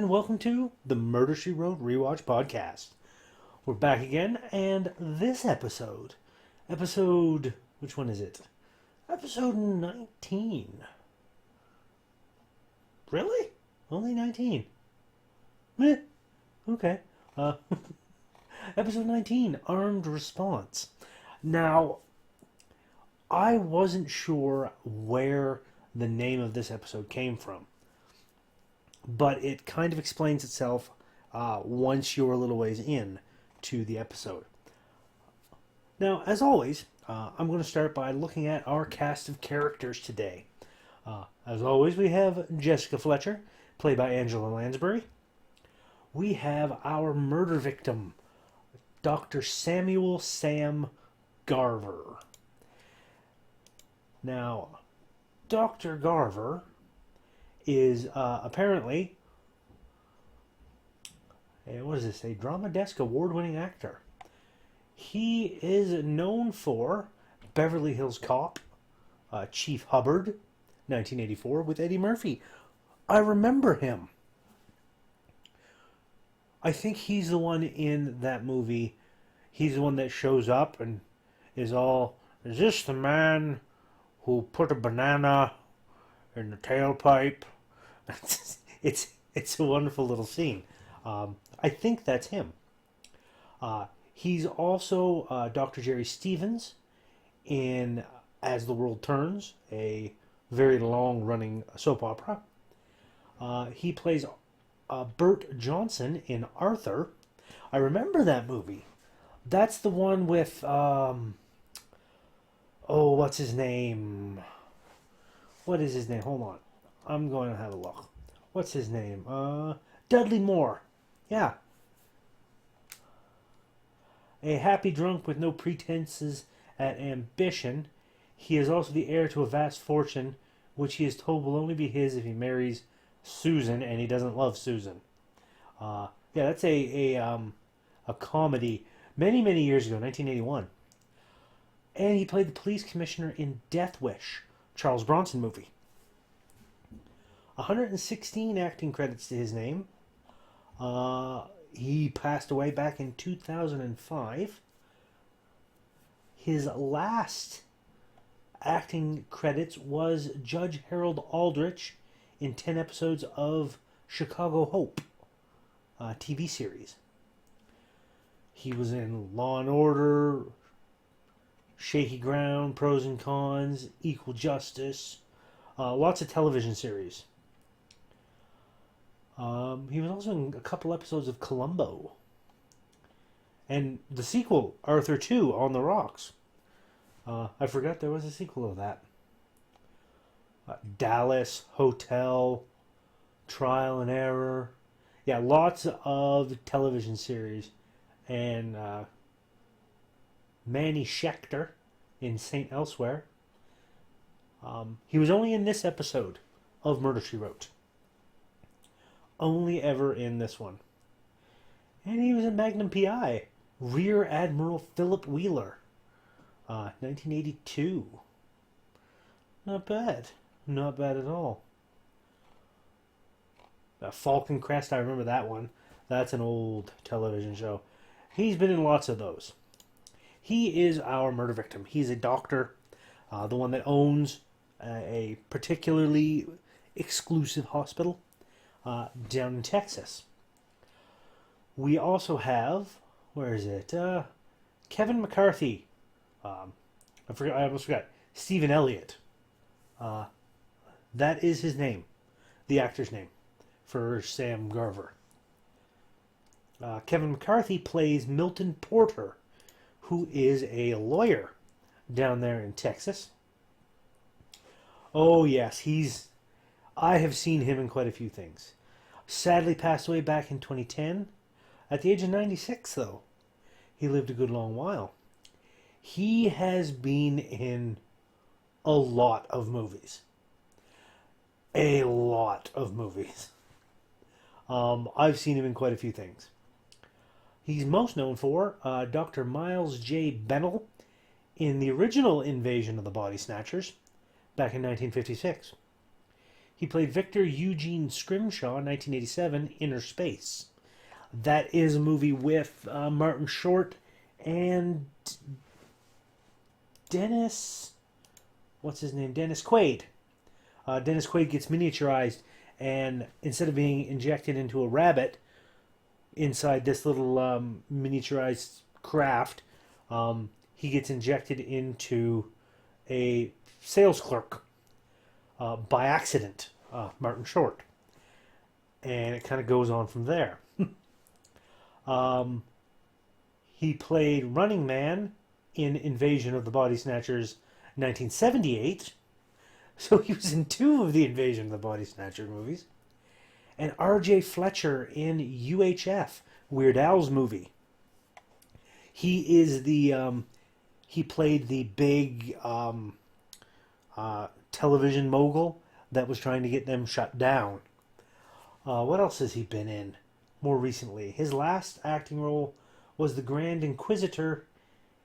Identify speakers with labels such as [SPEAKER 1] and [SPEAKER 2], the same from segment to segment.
[SPEAKER 1] and welcome to the Murder, She Wrote Rewatch podcast. We're back again, and this episode, which one is it? Episode 19. Really? Only 19? Meh. Okay. Episode 19, Armed Response. Now, I wasn't sure where the name of this episode came from, but it kind of explains itself once you're a little ways in to the episode. Now, as always, I'm going to start by looking at our cast of characters today. As always, we have Jessica Fletcher, played by Angela Lansbury. We have our murder victim, Dr. Samuel Sam Garver. Now, Dr. Garver is apparently a Drama Desk Award-winning actor. He is known for Beverly Hills Cop, Chief Hubbard, 1984, with Eddie Murphy. I remember him. I think he's the one in that movie. He's the one that shows up and is this the man who put a banana in the tailpipe? It's a wonderful little scene. I think that's him. He's also Dr. Jerry Stevens in As the World Turns, a very long-running soap opera. He plays Bert Johnson in Arthur. I remember that movie. That's the one with, what's his name? What is his name? Hold on. I'm going to have a look. What's his name? Dudley Moore. Yeah. A happy drunk with no pretenses at ambition, he is also the heir to a vast fortune, which he is told will only be his if he marries Susan, and he doesn't love Susan. That's a comedy many years ago, 1981. And he played the police commissioner in Death Wish, Charles Bronson movie. 116 acting credits to his name. He passed away back in 2005. His last acting credits was Judge Harold Aldrich in 10 episodes of Chicago Hope TV series. He was in Law and Order, Shaky Ground, Pros and Cons, Equal Justice, lots of television series. He was also in a couple episodes of Columbo. And the sequel, Arthur 2, On the Rocks. I forgot there was a sequel of that. Dallas, Hotel, Trial and Error. Yeah, lots of television series. And Manny Schechter in St. Elsewhere. He was only in this episode of Murder, She Wrote. Only ever in this one. And he was in Magnum P.I. Rear Admiral Philip Wheeler. 1982. Not bad. Not bad at all. Falcon Crest, I remember that one. That's an old television show. He's been in lots of those. He is our murder victim. He's a doctor. The one that owns a particularly exclusive hospital down in Texas. We also have, where is it? Kevin McCarthy. I almost forgot. Stephen Elliott. That is his name, the actor's name for Sam Garver. Kevin McCarthy plays Milton Porter, who is a lawyer down there in Texas. Oh yes, I have seen him in quite a few things. Sadly passed away back in 2010. At the age of 96, though. He lived a good long while. He has been in a lot of movies. A lot of movies. I've seen him in quite a few things. He's most known for Dr. Miles J. Bennell in the original Invasion of the Body Snatchers back in 1956. He played Victor Eugene Scrimshaw in 1987, Inner Space. That is a movie with Martin Short and Dennis. What's his name? Dennis Quaid. Dennis Quaid gets miniaturized, and instead of being injected into a rabbit inside this little miniaturized craft, he gets injected into a sales clerk by accident, Martin Short. And it kind of goes on from there. He played Running Man in Invasion of the Body Snatchers 1978. So he was in 2 of the Invasion of the Body Snatcher movies. And R.J. Fletcher in UHF, Weird Al's movie. He is he played the big television mogul that was trying to get them shut down. What else has he been in more recently? His last acting role was the Grand Inquisitor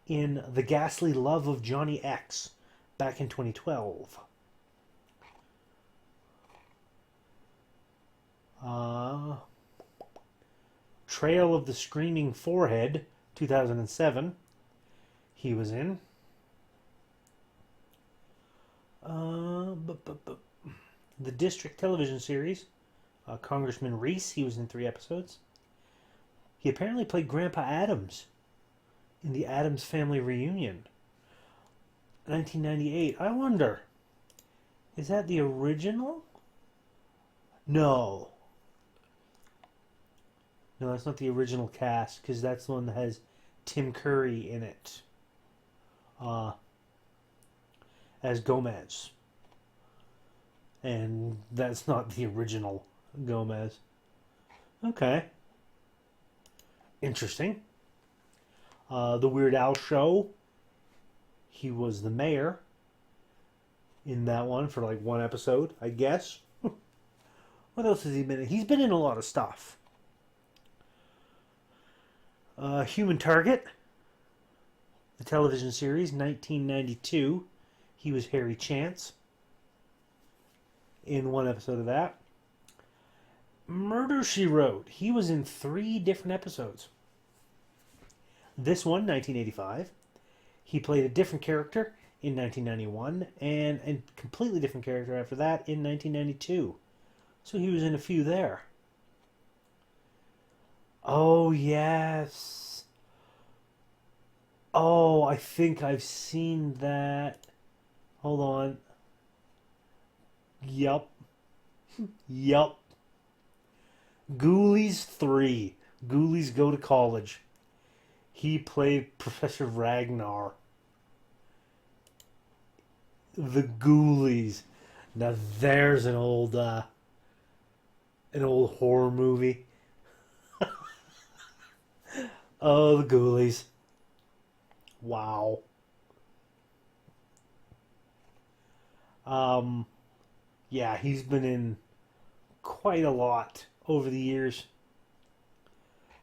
[SPEAKER 1] in The Ghastly Love of Johnny X back in 2012. Trail of the Screaming Forehead, 2007. He was in. The District television series, Congressman Reese. He was in 3 episodes. He apparently played Grandpa Adams in the Addams Family Reunion, 1998. I wonder, is that the original? No. No, that's not the original cast, because that's the one that has Tim Curry in it. As Gomez. And that's not the original Gomez. Okay. Interesting. The Weird Al Show. He was the mayor in that one for like 1 episode, I guess. What else has he been in? He's been in a lot of stuff. Human Target, the television series, 1992. He was Harry Chance in 1 episode of that. Murder, She Wrote. He was in 3 different episodes. This one, 1985. He played a different character in 1991, and a completely different character after that in 1992. So he was in a few there. Oh, yes. Oh, I think I've seen that. Hold on. Yup. Yup. Ghoulies 3. Ghoulies Go to College. He played Professor Ragnar. The Ghoulies. Now there's an old horror movie. Oh, the Ghoulies. Wow. Yeah, he's been in quite a lot over the years.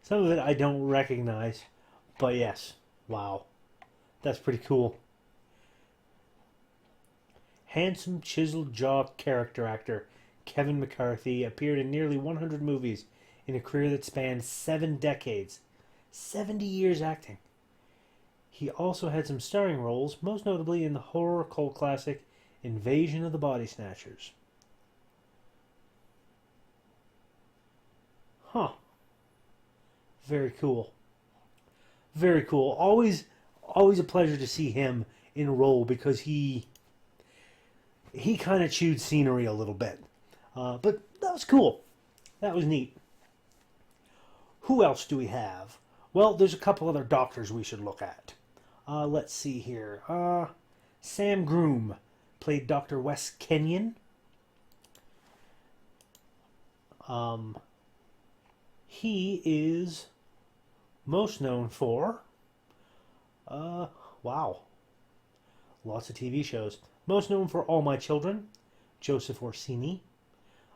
[SPEAKER 1] Some of it I don't recognize, but yes, wow. That's pretty cool. Handsome, chiseled jaw character actor Kevin McCarthy appeared in nearly 100 movies in a career that spanned 7 decades. 70 years acting. He also had some starring roles, most notably in the horror cult classic Invasion of the Body Snatchers. Huh. Very cool. Very cool. Always a pleasure to see him in a role because he kind of chewed scenery a little bit. But that was cool. That was neat. Who else do we have? Well, there's a couple other doctors we should look at. Let's see here. Sam Groom played Dr. Wes Kenyon. He is most known for... wow. Lots of TV shows. Most known for All My Children, Joseph Orsini.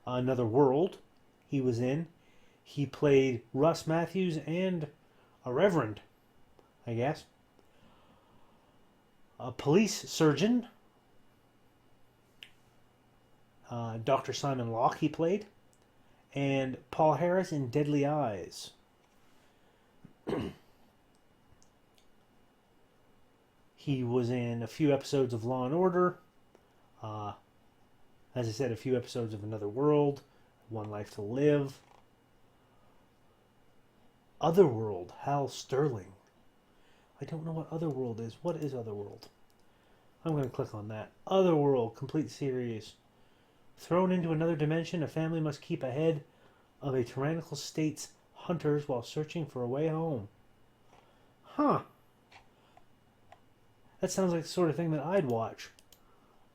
[SPEAKER 1] Another World, he was in. He played Russ Matthews and a reverend, I guess. A police surgeon. Dr. Simon Locke he played, and Paul Harris in Deadly Eyes. He was in a few episodes of Law and Order. Uh, as I said, a few episodes of Another World, One Life to Live. Otherworld, Hal Sterling. I don't know what Otherworld is. What is Otherworld? I'm going to click on that. Otherworld, complete series. Thrown into another dimension, a family must keep ahead of a tyrannical state's hunters while searching for a way home. Huh. That sounds like the sort of thing that I'd watch.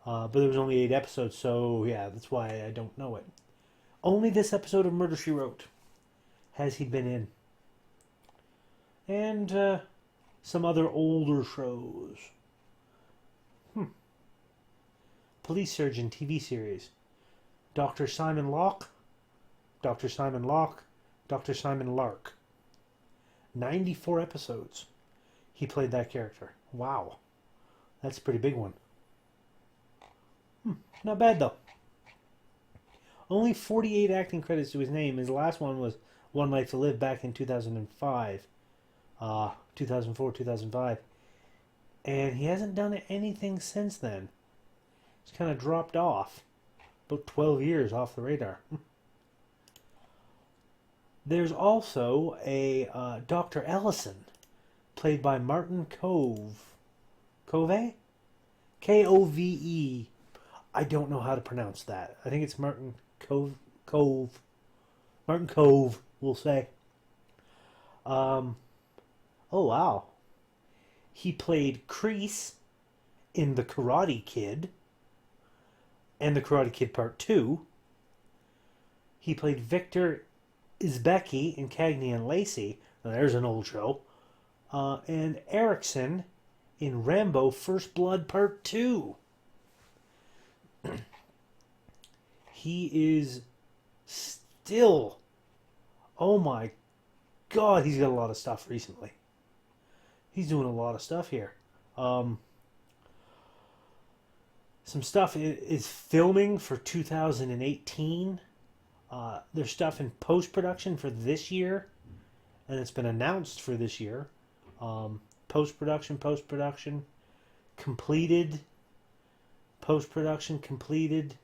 [SPEAKER 1] But there was only 8 episodes, so yeah, that's why I don't know it. Only this episode of Murder, She Wrote has he been in. And some other older shows. Police Surgeon TV series. Dr. Simon Locke, Dr. Simon Locke, Dr. Simon Lark. 94 episodes. He played that character. Wow. That's a pretty big one. Not bad, though. Only 48 acting credits to his name. His last one was One Life to Live back in 2005. 2004, 2005. And he hasn't done anything since then. He's kind of dropped off. About 12 years off the radar. There's also a Dr. Ellison, played by Martin Cove. Cove? Kove. I don't know how to pronounce that. I think it's Martin Cove. Martin Cove, we'll say. Oh, wow. He played Kreese in The Karate Kid and The Karate Kid Part 2. He played Victor Izbeki in Cagney and Lacey. Now, there's an old show. And Erickson in Rambo First Blood Part 2. He is still... Oh my God, he's got a lot of stuff recently. He's doing a lot of stuff here. Some stuff is filming for 2018. There's stuff in post-production for this year. And it's been announced for this year. Post-production, completed. Post-production, completed.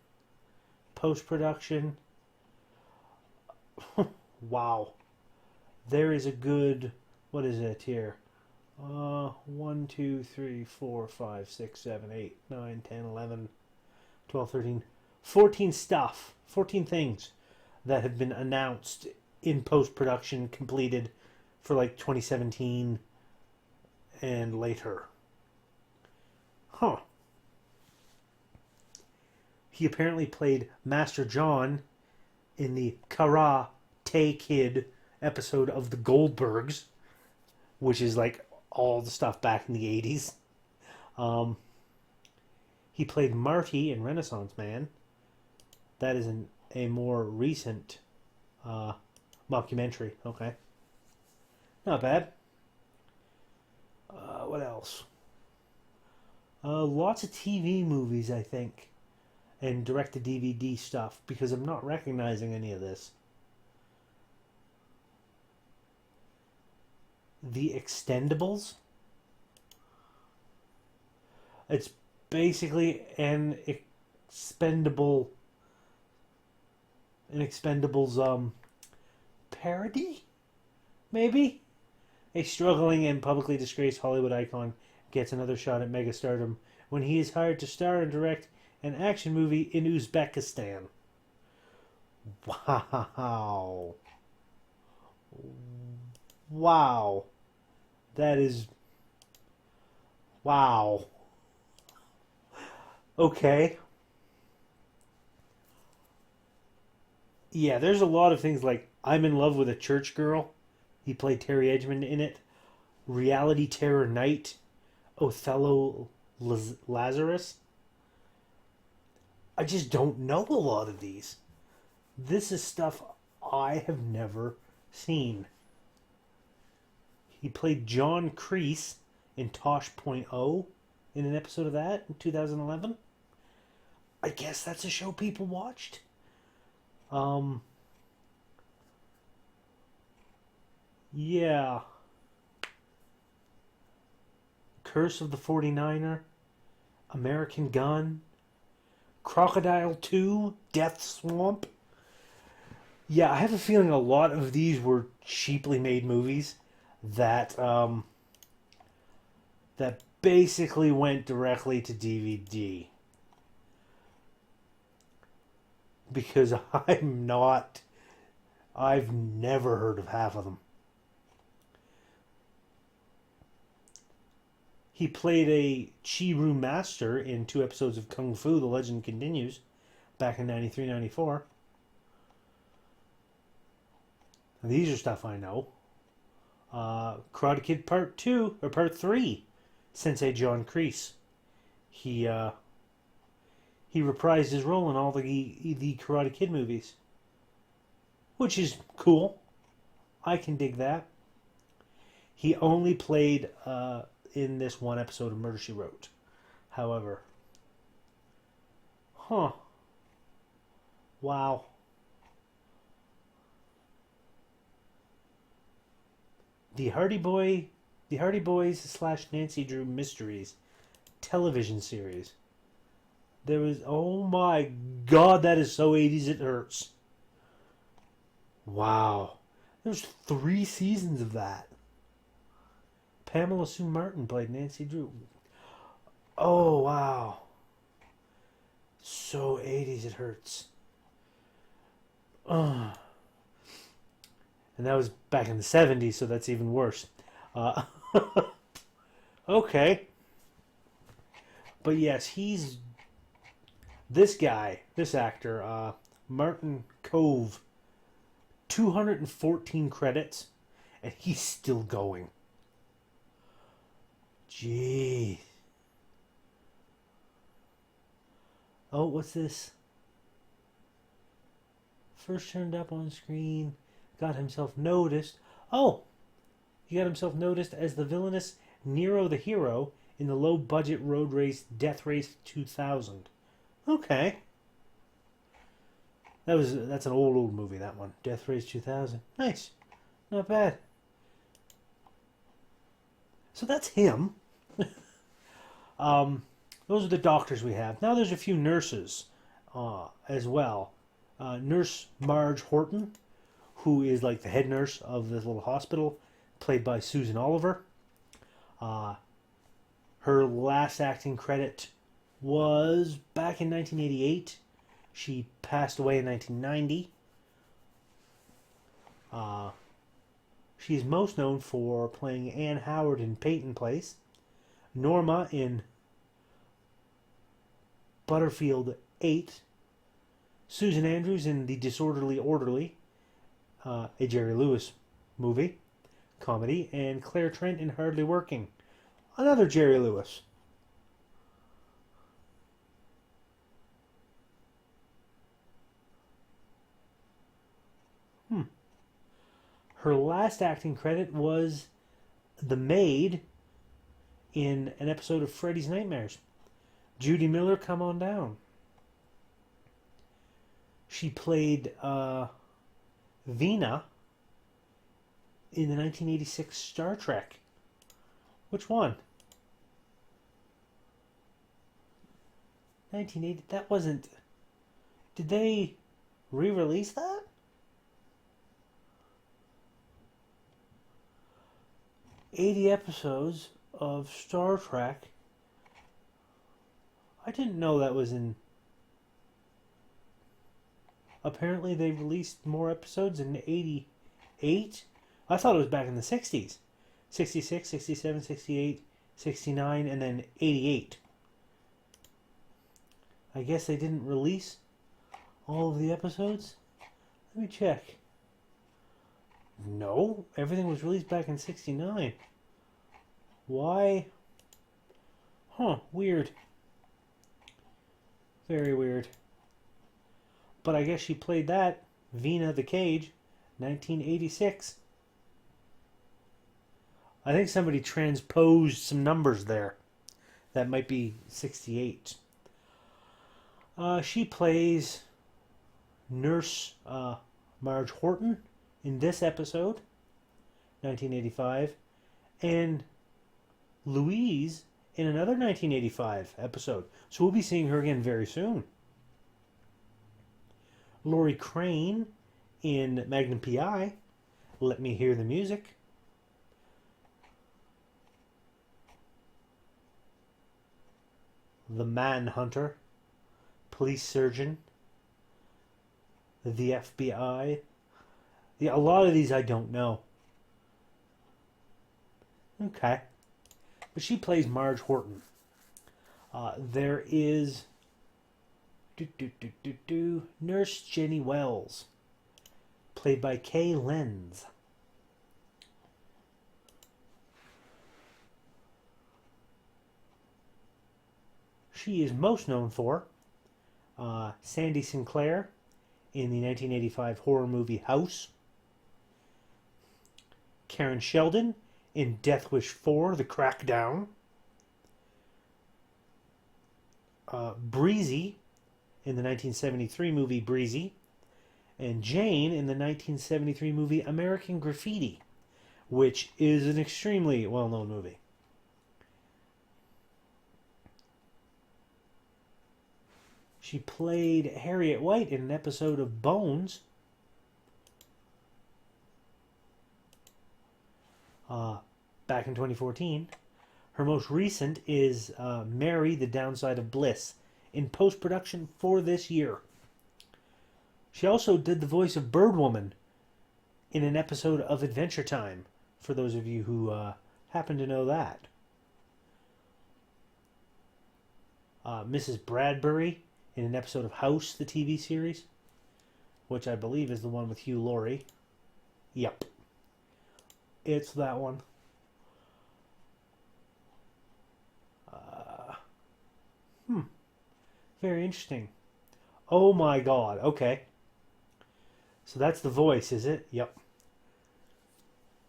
[SPEAKER 1] Post-production. Wow. There is a good... What is it here? 1, 2, 3, 4, 5, 6, 7, 8, 9, 10, 11, 12, 13, 14 stuff. 14 things that have been announced in post-production, completed for like 2017 and later. Huh. He apparently played Master John in the Karate Kid episode of The Goldbergs, which is like all the stuff back in the 80s. He played Marty in Renaissance Man. That is a more recent mockumentary. Okay. Not bad. What else? Lots of TV movies, I think. And direct-to-DVD stuff, because I'm not recognizing any of this. The Expendables. It's basically an Expendables parody? Maybe? A struggling and publicly disgraced Hollywood icon gets another shot at megastardom when he is hired to star and direct an action movie in Uzbekistan. Wow. Wow. That is... Wow. Okay. Yeah, there's a lot of things like I'm in Love with a Church Girl. He played Terry Edgmond in it. Reality Terror Night. Othello Lazarus. I just don't know a lot of these. This is stuff I have never seen. He played John Kreese in Tosh.0 in an episode of that in 2011. I guess that's a show people watched. Um, yeah. Curse of the 49er, American Gun, Crocodile 2, Death Swamp. Yeah, I have a feeling a lot of these were cheaply made movies that that basically went directly to DVD. Because I've never heard of half of them. He played a Chi-Roo master in 2 episodes of Kung Fu, The Legend Continues, back in 93, 94. And these are stuff I know. Karate Kid Part 2, or Part 3, Sensei John Kreese. He reprised his role in all the Karate Kid movies. Which is cool. I can dig that. He only played in this 1 episode of Murder, She Wrote. However. Huh. Wow. The Hardy Boys / Nancy Drew Mysteries television series. There was, oh my god, that is so 80s it hurts. Wow. There's 3 seasons of that. Pamela Sue Martin played Nancy Drew. Oh, wow. So 80s it hurts. And that was back in the 70s, so that's even worse. Okay. But yes, he's... This guy, this actor, Martin Cove, 214 credits, and he's still going. Gee. Oh, what's this? First turned up on screen, got himself noticed. Oh, he got himself noticed as the villainous Nero the Hero in the low-budget road race Death Race 2000. Okay. That's an old movie, that one. Death Race 2000. Nice. Not bad. So that's him. Those are the doctors we have. Now there's a few nurses as well. Nurse Marge Horton, who is like the head nurse of this little hospital, played by Susan Oliver. Her last acting credit was back in 1988. She passed away in 1990. She is most known for playing Anne Howard in Peyton Place, Norma in Butterfield 8, Susan Andrews in The Disorderly Orderly, a Jerry Lewis movie, comedy, and Claire Trent in Hardly Working, another Jerry Lewis. Her last acting credit was the maid in an episode of Freddy's Nightmares. Judy Miller, Come On Down. She played Vina in the 1986 Star Trek. Which one? 1980? That wasn't... Did they re-release that? "80 episodes of Star Trek." I didn't know that was in... Apparently they released more episodes in 88? I thought it was back in the 60s. 66, 67, 68, 69, and then 88. I guess they didn't release all of the episodes? Let me check. No, everything was released back in 69. Why? Huh, weird. Very weird. But I guess she played that, Vina the Cage, 1986. I think somebody transposed some numbers there. That might be 68. She plays Nurse Marge Horton in this episode, 1985, and Louise in another 1985 episode. So we'll be seeing her again very soon. Laurie Crane in Magnum P.I. Let Me Hear the Music. The Manhunter. Police Surgeon. The FBI. Yeah, a lot of these I don't know. Okay. But she plays Marge Horton. There is Nurse Jenny Wells, played by Kay Lenz. She is most known for Sandy Sinclair in the 1985 horror movie House. Karen Sheldon in Death Wish 4, The Crackdown. Breezy in the 1973 movie Breezy. And Jane in the 1973 movie American Graffiti, which is an extremely well-known movie. She played Harriet White in an episode of Bones. Back in 2014. Her most recent is Mary, the Downside of Bliss, in post-production for this year. She also did the voice of Birdwoman in an episode of Adventure Time, for those of you who happen to know that. Mrs. Bradbury in an episode of House, the TV series, which I believe is the one with Hugh Laurie. Yep. It's that one. Very interesting. Oh my god. Okay. So that's the voice, is it? Yep.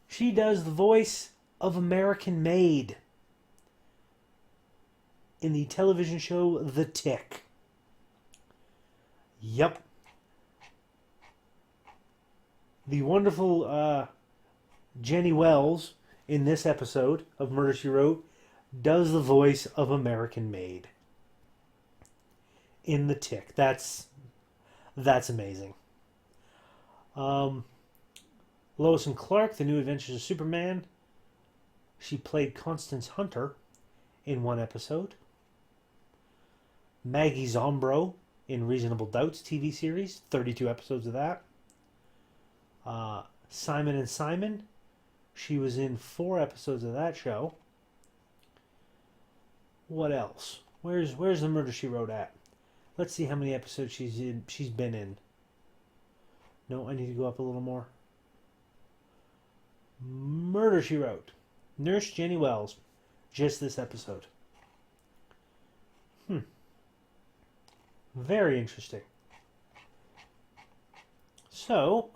[SPEAKER 1] She does the voice of American Maid in the television show The Tick. Yep. The wonderful Jenny Wells in this episode of Murder, She Wrote does the voice of American Maid in The Tick. That's amazing. Lois and Clark, The New Adventures of Superman. She played Constance Hunter in one episode. Maggie Zombro in Reasonable Doubts TV series, 32 episodes of that. Simon and Simon, she was in 4 episodes of that show. What else? Where's the Murder, She Wrote at? Let's see how many episodes she's been in. No, I need to go up a little more. Murder, She Wrote. Nurse Jenny Wells. Just this episode. Very interesting. So,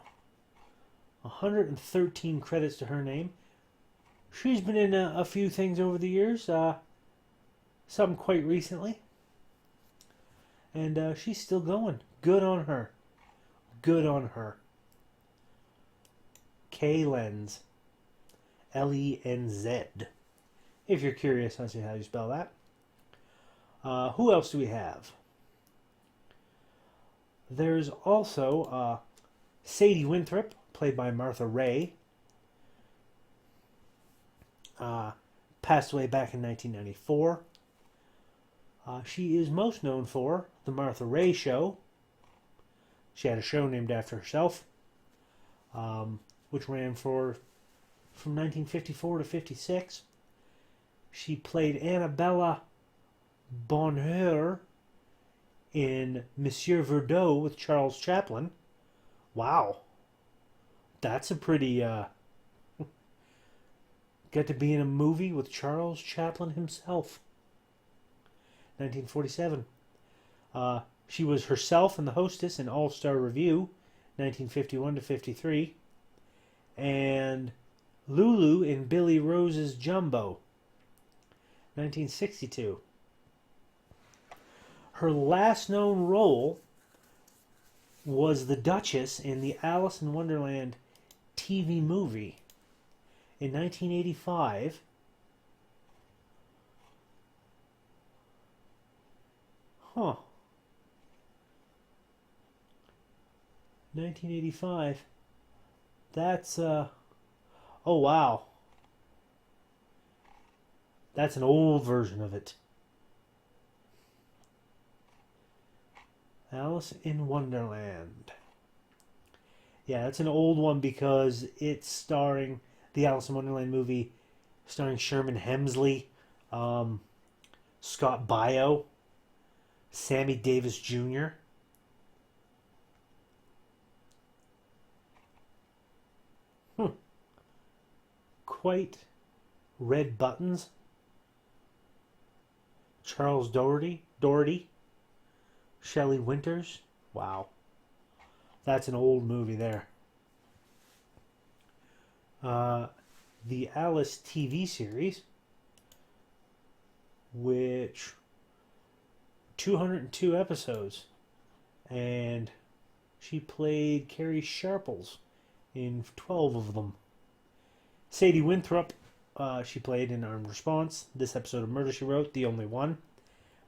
[SPEAKER 1] 113 credits to her name. She's been in a few things over the years. Some quite recently. And she's still going. Good on her. Good on her. Kay Lenz. Lenz. If you're curious as to how you spell that. Who else do we have? There's also Sadie Winthrop, played by Martha Ray. Passed away back in 1994. She is most known for The Martha Ray Show. She had a show named after herself, which ran from 1954 to 56. She played Annabella Bonheur in Monsieur Verdot with Charles Chaplin. Wow. That's a pretty... Get to be in a movie with Charles Chaplin himself. 1947. She was herself and the hostess in All-Star Review, 1951 to 53. And Lulu in Billy Rose's Jumbo, 1962. Her last known role was the Duchess in the Alice in Wonderland TV movie in 1985. Huh. 1985. That's, oh wow. That's an old version of it. Alice in Wonderland. Yeah, that's an old one because it's starring the Alice in Wonderland movie, starring Sherman Hemsley, Scott Baio, Sammy Davis Jr. Quite red buttons. Charles Doherty, Shelley Winters. Wow, that's an old movie there. The Alice TV series, which 202 episodes, and she played Carrie Sharples in 12 of them. Sadie Winthrop, she played in Armed Response, this episode of Murder, She Wrote, the only one,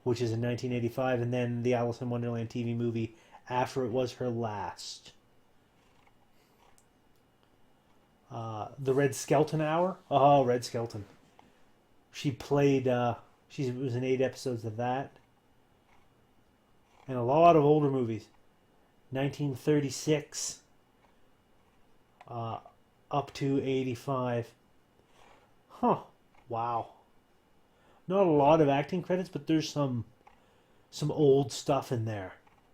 [SPEAKER 1] which is in 1985, and then the Alice in Wonderland TV movie after it was her last. The Red Skelton Hour. Oh, Red Skelton. She played, she was in 8 episodes of that. And a lot of older movies. 1936 up to 85. Huh. Wow. Not a lot of acting credits, but there's some old stuff in there.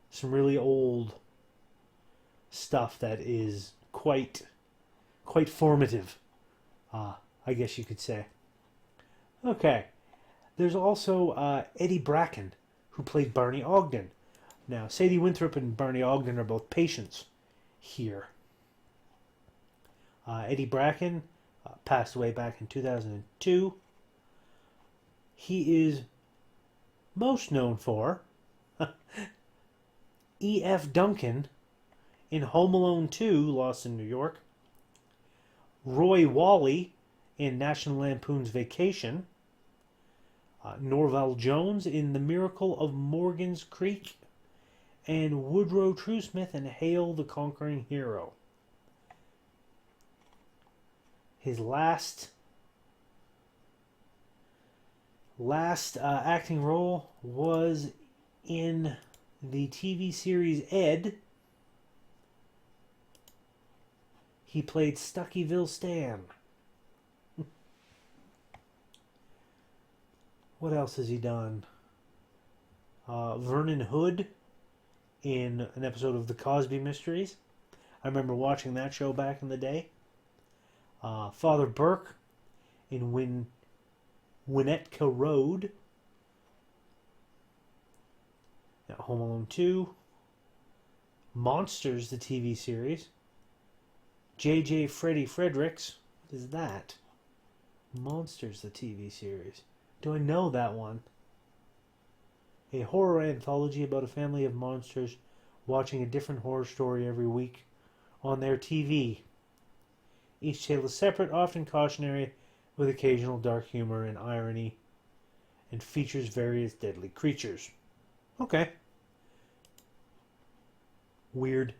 [SPEAKER 1] Some really old stuff that is quite formative. I guess you could say. Okay. There's also Eddie Bracken, who played Barney Ogden. Now, Sadie Winthrop and Barney Ogden are both patients here. Eddie Bracken passed away back in 2002. He is most known for E.F. Duncan in Home Alone 2, Lost in New York. Roy Wally in National Lampoon's Vacation. Norval Jones in The Miracle of Morgan's Creek. And Woodrow Truesmith in Hail the Conquering Hero. His last acting role was in the TV series Ed. He played Stuckyville Stan. What else has he done? Vernon Hood in an episode of The Cosby Mysteries. I remember watching that show back in the day. Father Burke in Winnetka Road. Now, Home Alone 2. Monsters, the TV series. J.J. Freddy Fredericks. What is that? Monsters, the TV series. Do I know that one? A horror anthology about a family of monsters watching a different horror story every week on their TV. Each tale is separate, often cautionary, with occasional dark humor and irony, and features various deadly creatures. Okay. Weird.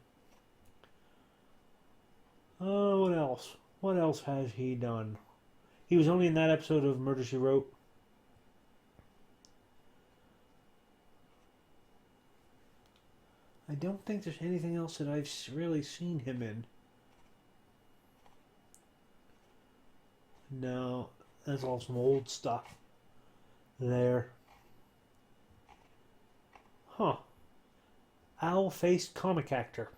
[SPEAKER 1] Oh, what else? What else has he done? He was only in that episode of Murder, She Wrote. I don't think there's anything else that I've really seen him in. No, that's all some old stuff there. Huh. Owl-faced comic actor.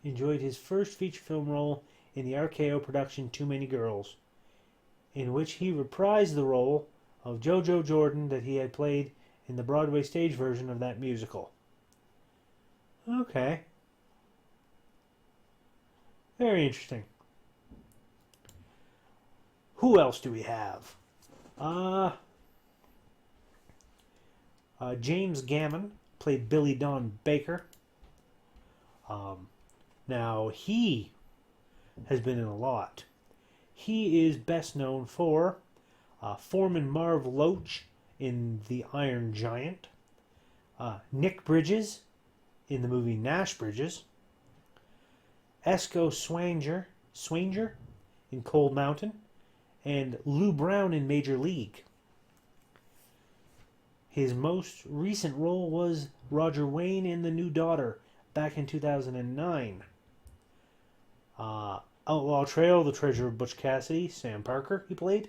[SPEAKER 1] Enjoyed his first feature film role in the RKO production Too Many Girls, in which he reprised the role of JoJo Jordan that he had played in the Broadway stage version of that musical. Okay. Very interesting. Who else do we have? James Gammon played Billy Don Baker. Um, Now, he has been in a lot. He is best known for Foreman Marv Loach in The Iron Giant, Nick Bridges in the movie Nash Bridges, Esco Swanger in Cold Mountain, and Lou Brown in Major League. His most recent role was Roger Wayne in The New Daughter back in 2009. Outlaw Trail, The Treasure of Butch Cassidy, Sam Parker, he played.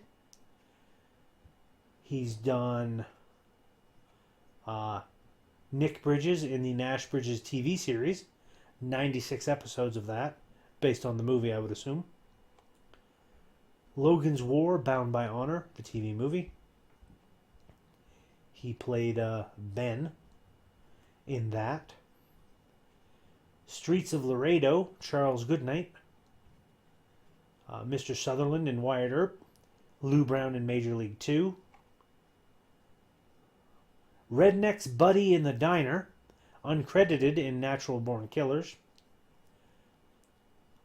[SPEAKER 1] He's done Nick Bridges in the Nash Bridges TV series, 96 episodes of that, based on the movie, I would assume. Logan's War, Bound by Honor, the TV movie. He played Ben in that. Streets of Laredo, Charles Goodnight. Mr. Sutherland in Wyatt Earp. Lou Brown in Major League 2. Redneck's Buddy in the Diner, uncredited in Natural Born Killers.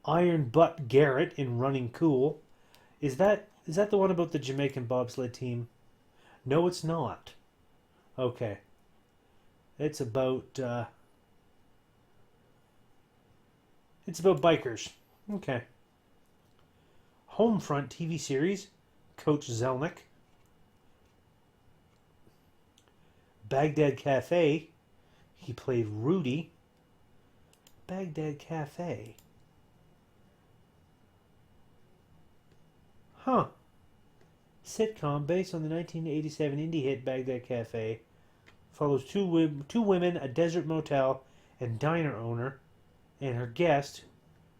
[SPEAKER 1] Iron Butt Garrett in Running Cool. Is that the one about the Jamaican bobsled team? No, it's not. Okay. It's about bikers. Okay. Homefront TV series, Coach Zelnick. Baghdad Cafe, he played Rudy. Baghdad Cafe. Huh. Sitcom based on the 1987 indie hit Baghdad Cafe. Follows two women, a desert motel and diner owner, and her guest,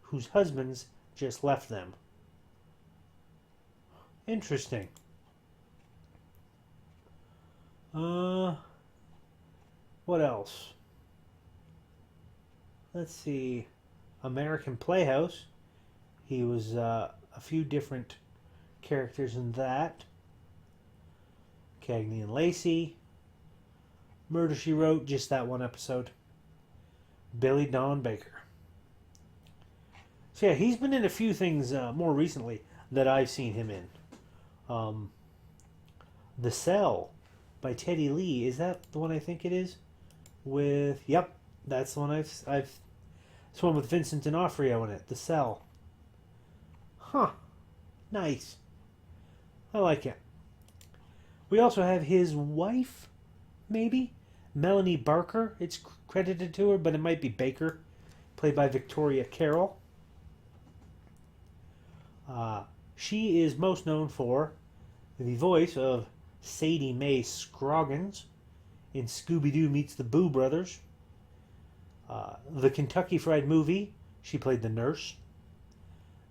[SPEAKER 1] whose husbands just left them. Interesting. What else? Let's see. American Playhouse. He was a few different characters in that. Cagney and Lacey. Murder, She Wrote, just that one episode. Billy Don Baker. So yeah, he's been in a few things more recently that I've seen him in. The Cell by Teddy Lee. Is that the one I think it is? Yep, that's the one It's one with Vincent D'Onofrio in it. The Cell. Huh. Nice. I like it. We also have his wife, maybe? Melanie Barker. It's credited to her, but it might be Baker. Played by Victoria Carroll. She is most known for the voice of Sadie Mae Scroggins in Scooby-Doo Meets the Boo Brothers. The Kentucky Fried Movie, she played the nurse.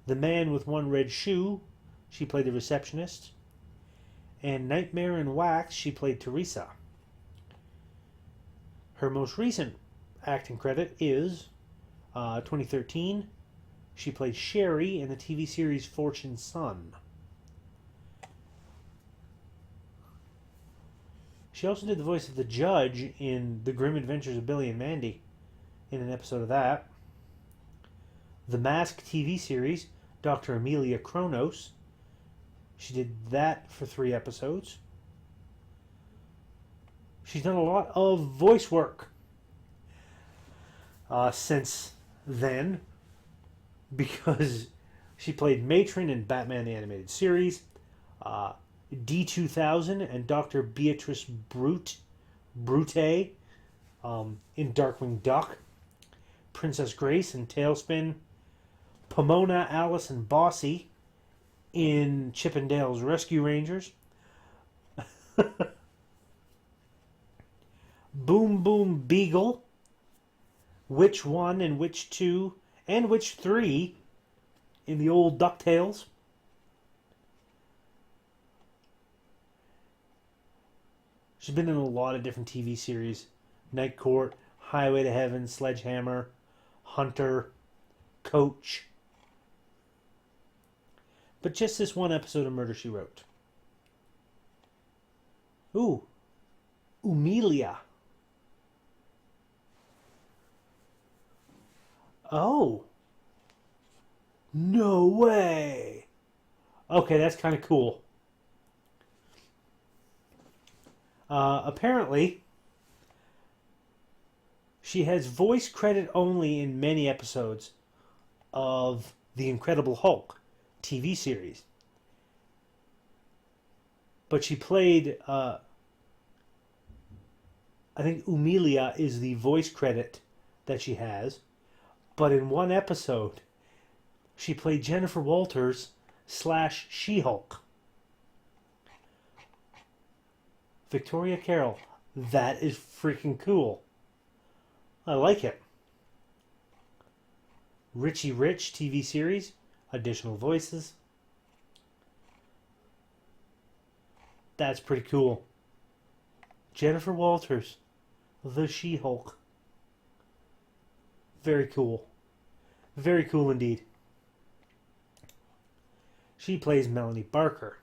[SPEAKER 1] The Man with One Red Shoe, she played the receptionist. And Nightmare in Wax, she played Teresa. Her most recent acting credit is 2013. She played Sherry in the TV series Fortune Son. She also did the voice of the judge in The Grim Adventures of Billy and Mandy in an episode of that. The Mask TV series, Dr. Amelia Kronos. She did that for 3 episodes. She's done a lot of voice work since then, because she played Matron in Batman the Animated Series, D2000 and Dr. Beatrice Brute in Darkwing Duck, Princess Grace in Tailspin, Pomona, Alice, and Bossy in Chippendale's Rescue Rangers, Boom Boom Beagle, Witch 1 and Witch 2 and Witch 3 in the old DuckTales. She's been in a lot of different TV series. Night Court, Highway to Heaven, Sledgehammer, Hunter, Coach. But just this one episode of Murder, She Wrote. Ooh. Umelia. Oh, no way. Okay, that's kind of cool. Apparently, she has voice credit only in many episodes of The Incredible Hulk TV series. But she played, I think Umelia is the voice credit that she has. But in one episode, she played Jennifer Walters / She-Hulk. Victoria Carroll. That is freaking cool. I like it. Richie Rich TV series. Additional voices. That's pretty cool. Jennifer Walters. The She-Hulk. Very cool. Very cool indeed. She plays Melanie Barker.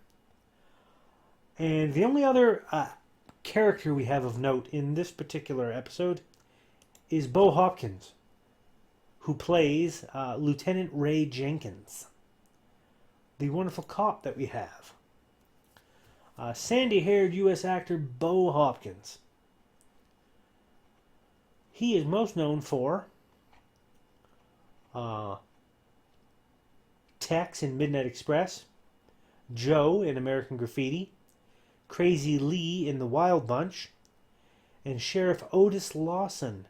[SPEAKER 1] And the only other character we have of note in this particular episode is Bo Hopkins, who plays Lieutenant Ray Jenkins, the wonderful cop that we have. Sandy-haired U.S. actor Bo Hopkins. He is most known for Tex in Midnight Express, Joe in American Graffiti, Crazy Lee in The Wild Bunch, and Sheriff Otis Lawson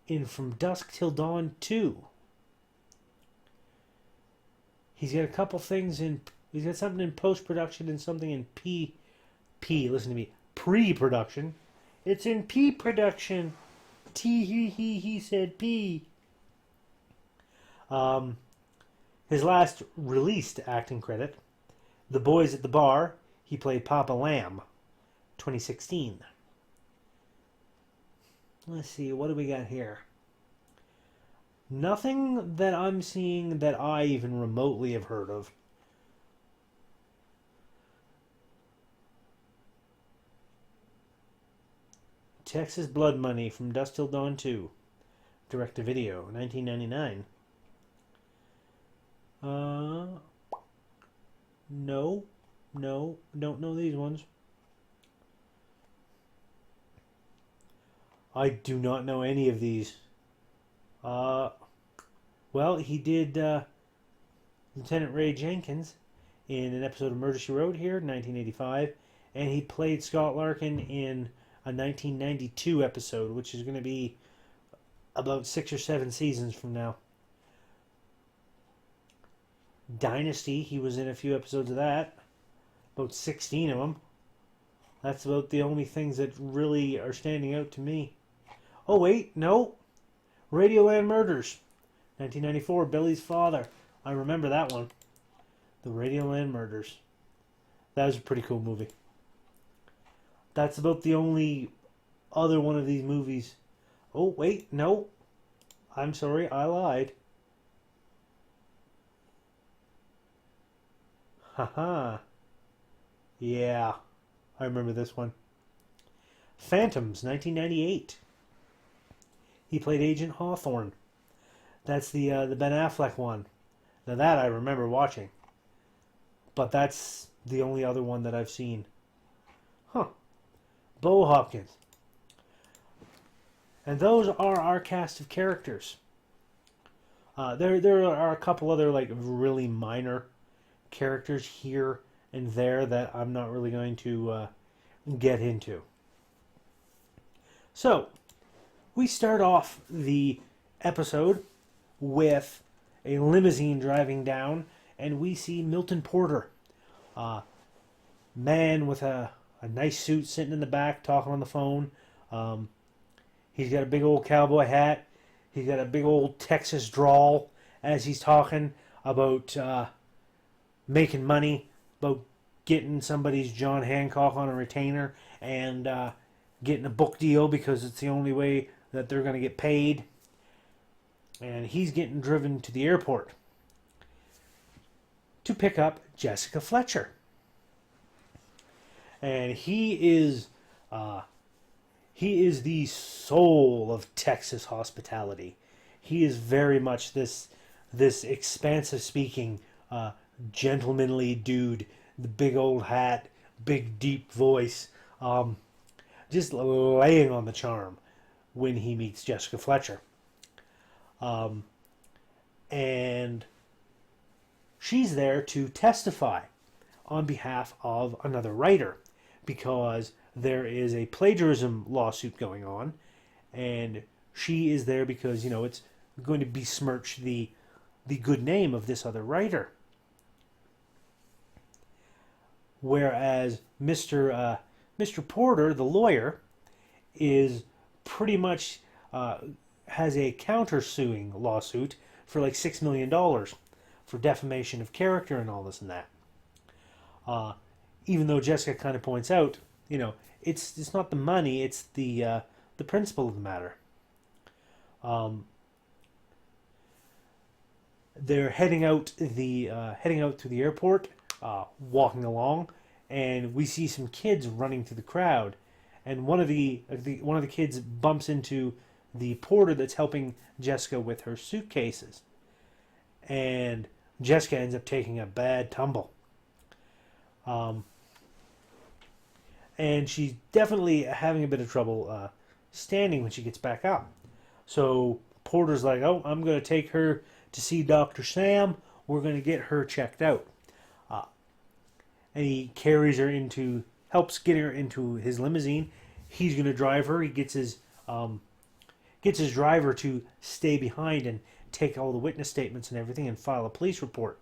[SPEAKER 1] in From Dusk Till Dawn 2. He's got a couple things in... He's got something in post-production and something in listen to me, pre-production. It's in P-production. He said P. His last released acting credit, The Boys at the Bar, he played Papa Lamb, 2016. Let's see, what do we got here? Nothing that I'm seeing that I even remotely have heard of. Texas Blood Money, From Dusk Till Dawn 2. Direct-to-video, 1999. No, don't know these ones. I do not know any of these. Well, he did Lieutenant Ray Jenkins in an episode of Murder, She Wrote here, 1985, and he played Scott Larkin in a 1992 episode, which is going to be about 6 or 7 seasons from now. Dynasty, he was in a few episodes of that. About 16 of them. That's about the only things that really are standing out to me. Oh, wait, no. Radioland Murders, 1994, Billy's Father. I remember that one. The Radioland Murders. That was a pretty cool movie. That's about the only other one of these movies. Oh, wait, no. I'm sorry, I lied. Haha. Yeah, I remember this one. Phantoms, 1998. He played Agent Hawthorne. That's the Ben Affleck one. Now that I remember watching. But that's the only other one that I've seen. Huh. Bo Hopkins. And those are our cast of characters. There are a couple other like really minor characters here and there that I'm not really going to get into. So, we start off the episode with a limousine driving down, and we see Milton Porter, man with a nice suit sitting in the back talking on the phone. He's got a big old cowboy hat. He's got a big old Texas drawl as he's talking about making money, about getting somebody's John Hancock on a retainer, and getting a book deal because it's the only way that they're going to get paid. And he's getting driven to the airport to pick up Jessica Fletcher. And he is he is the soul of Texas hospitality. He is very much this expansive speaking, gentlemanly dude. The big old hat, big deep voice, just laying on the charm when he meets Jessica Fletcher. And she's there to testify on behalf of another writer because there is a plagiarism lawsuit going on, and she is there because it's going to besmirch the good name of this other writer. Whereas Mr. Porter, the lawyer, is pretty much has a countersuing lawsuit for like $6 million for defamation of character and all this and that. Even though Jessica kind of points out, it's not the money, it's the principle of the matter. They're heading out to the airport, walking along, and we see some kids running through the crowd, and one of the kids bumps into the porter that's helping Jessica with her suitcases, and Jessica ends up taking a bad tumble. And she's definitely having a bit of trouble standing when she gets back up. So Porter's like, "Oh, I'm going to take her to see Dr. Sam. We're going to get her checked out." And he carries her helps get her into his limousine. He's going to drive her. He gets his driver to stay behind and take all the witness statements and everything and file a police report.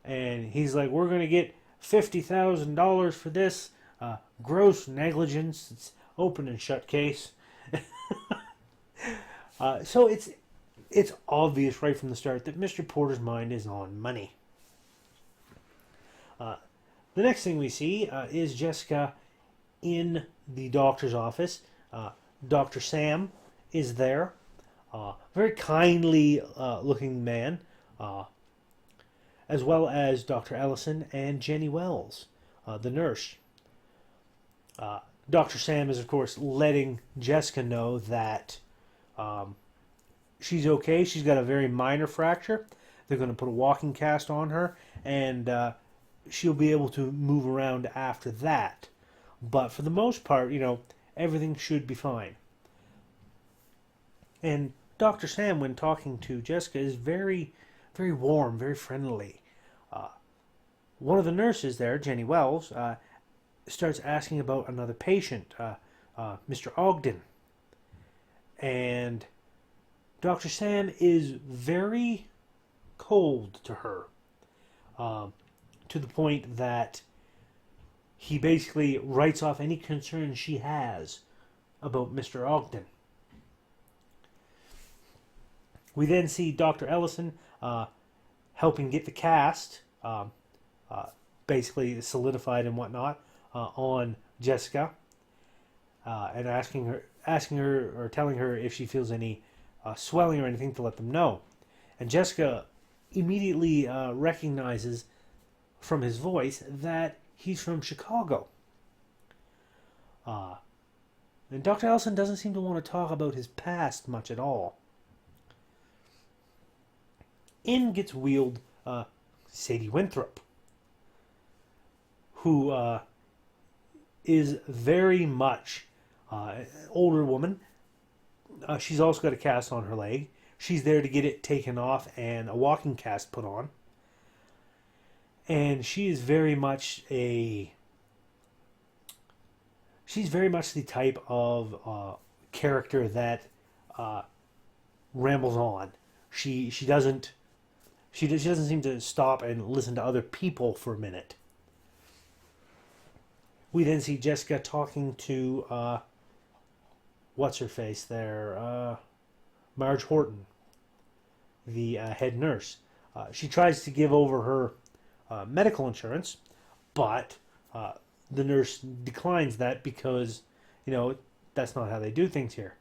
[SPEAKER 1] And he's like, "We're going to get $50,000 for this. Gross negligence. It's open and shut case." So it's obvious right from the start that Mr. Porter's mind is on money. The next thing we see is Jessica in the doctor's office. Dr. Sam is there. Very kindly looking man. As well as Dr. Ellison and Jenny Wells, the nurse. Dr. Sam is, of course, letting Jessica know that she's okay. She's got a very minor fracture. They're going to put a walking cast on her, and she'll be able to move around after that. But for the most part, everything should be fine. And Dr. Sam, when talking to Jessica, is very, very warm, very friendly. One of the nurses there, Jenny Wells, starts asking about another patient, Mr. Ogden. And Dr. Sam is very cold to her, to the point that he basically writes off any concern she has about Mr. Ogden. We then see Dr. Ellison helping get the cast, basically solidified and whatnot, on Jessica, and asking her or telling her if she feels any swelling or anything to let them know. And Jessica immediately recognizes from his voice that he's from Chicago. And Dr. Ellison doesn't seem to want to talk about his past much at all. In gets wheeled Sadie Winthrop, who is very much an older woman. She's also got a cast on her leg. She's there to get it taken off and a walking cast put on. And she is very much she's very much the type of character that rambles on. She doesn't seem to stop and listen to other people for a minute. We then see Jessica talking to what's her face there, Marge Horton, the head nurse. She tries to give over her medical insurance, but the nurse declines that because that's not how they do things here.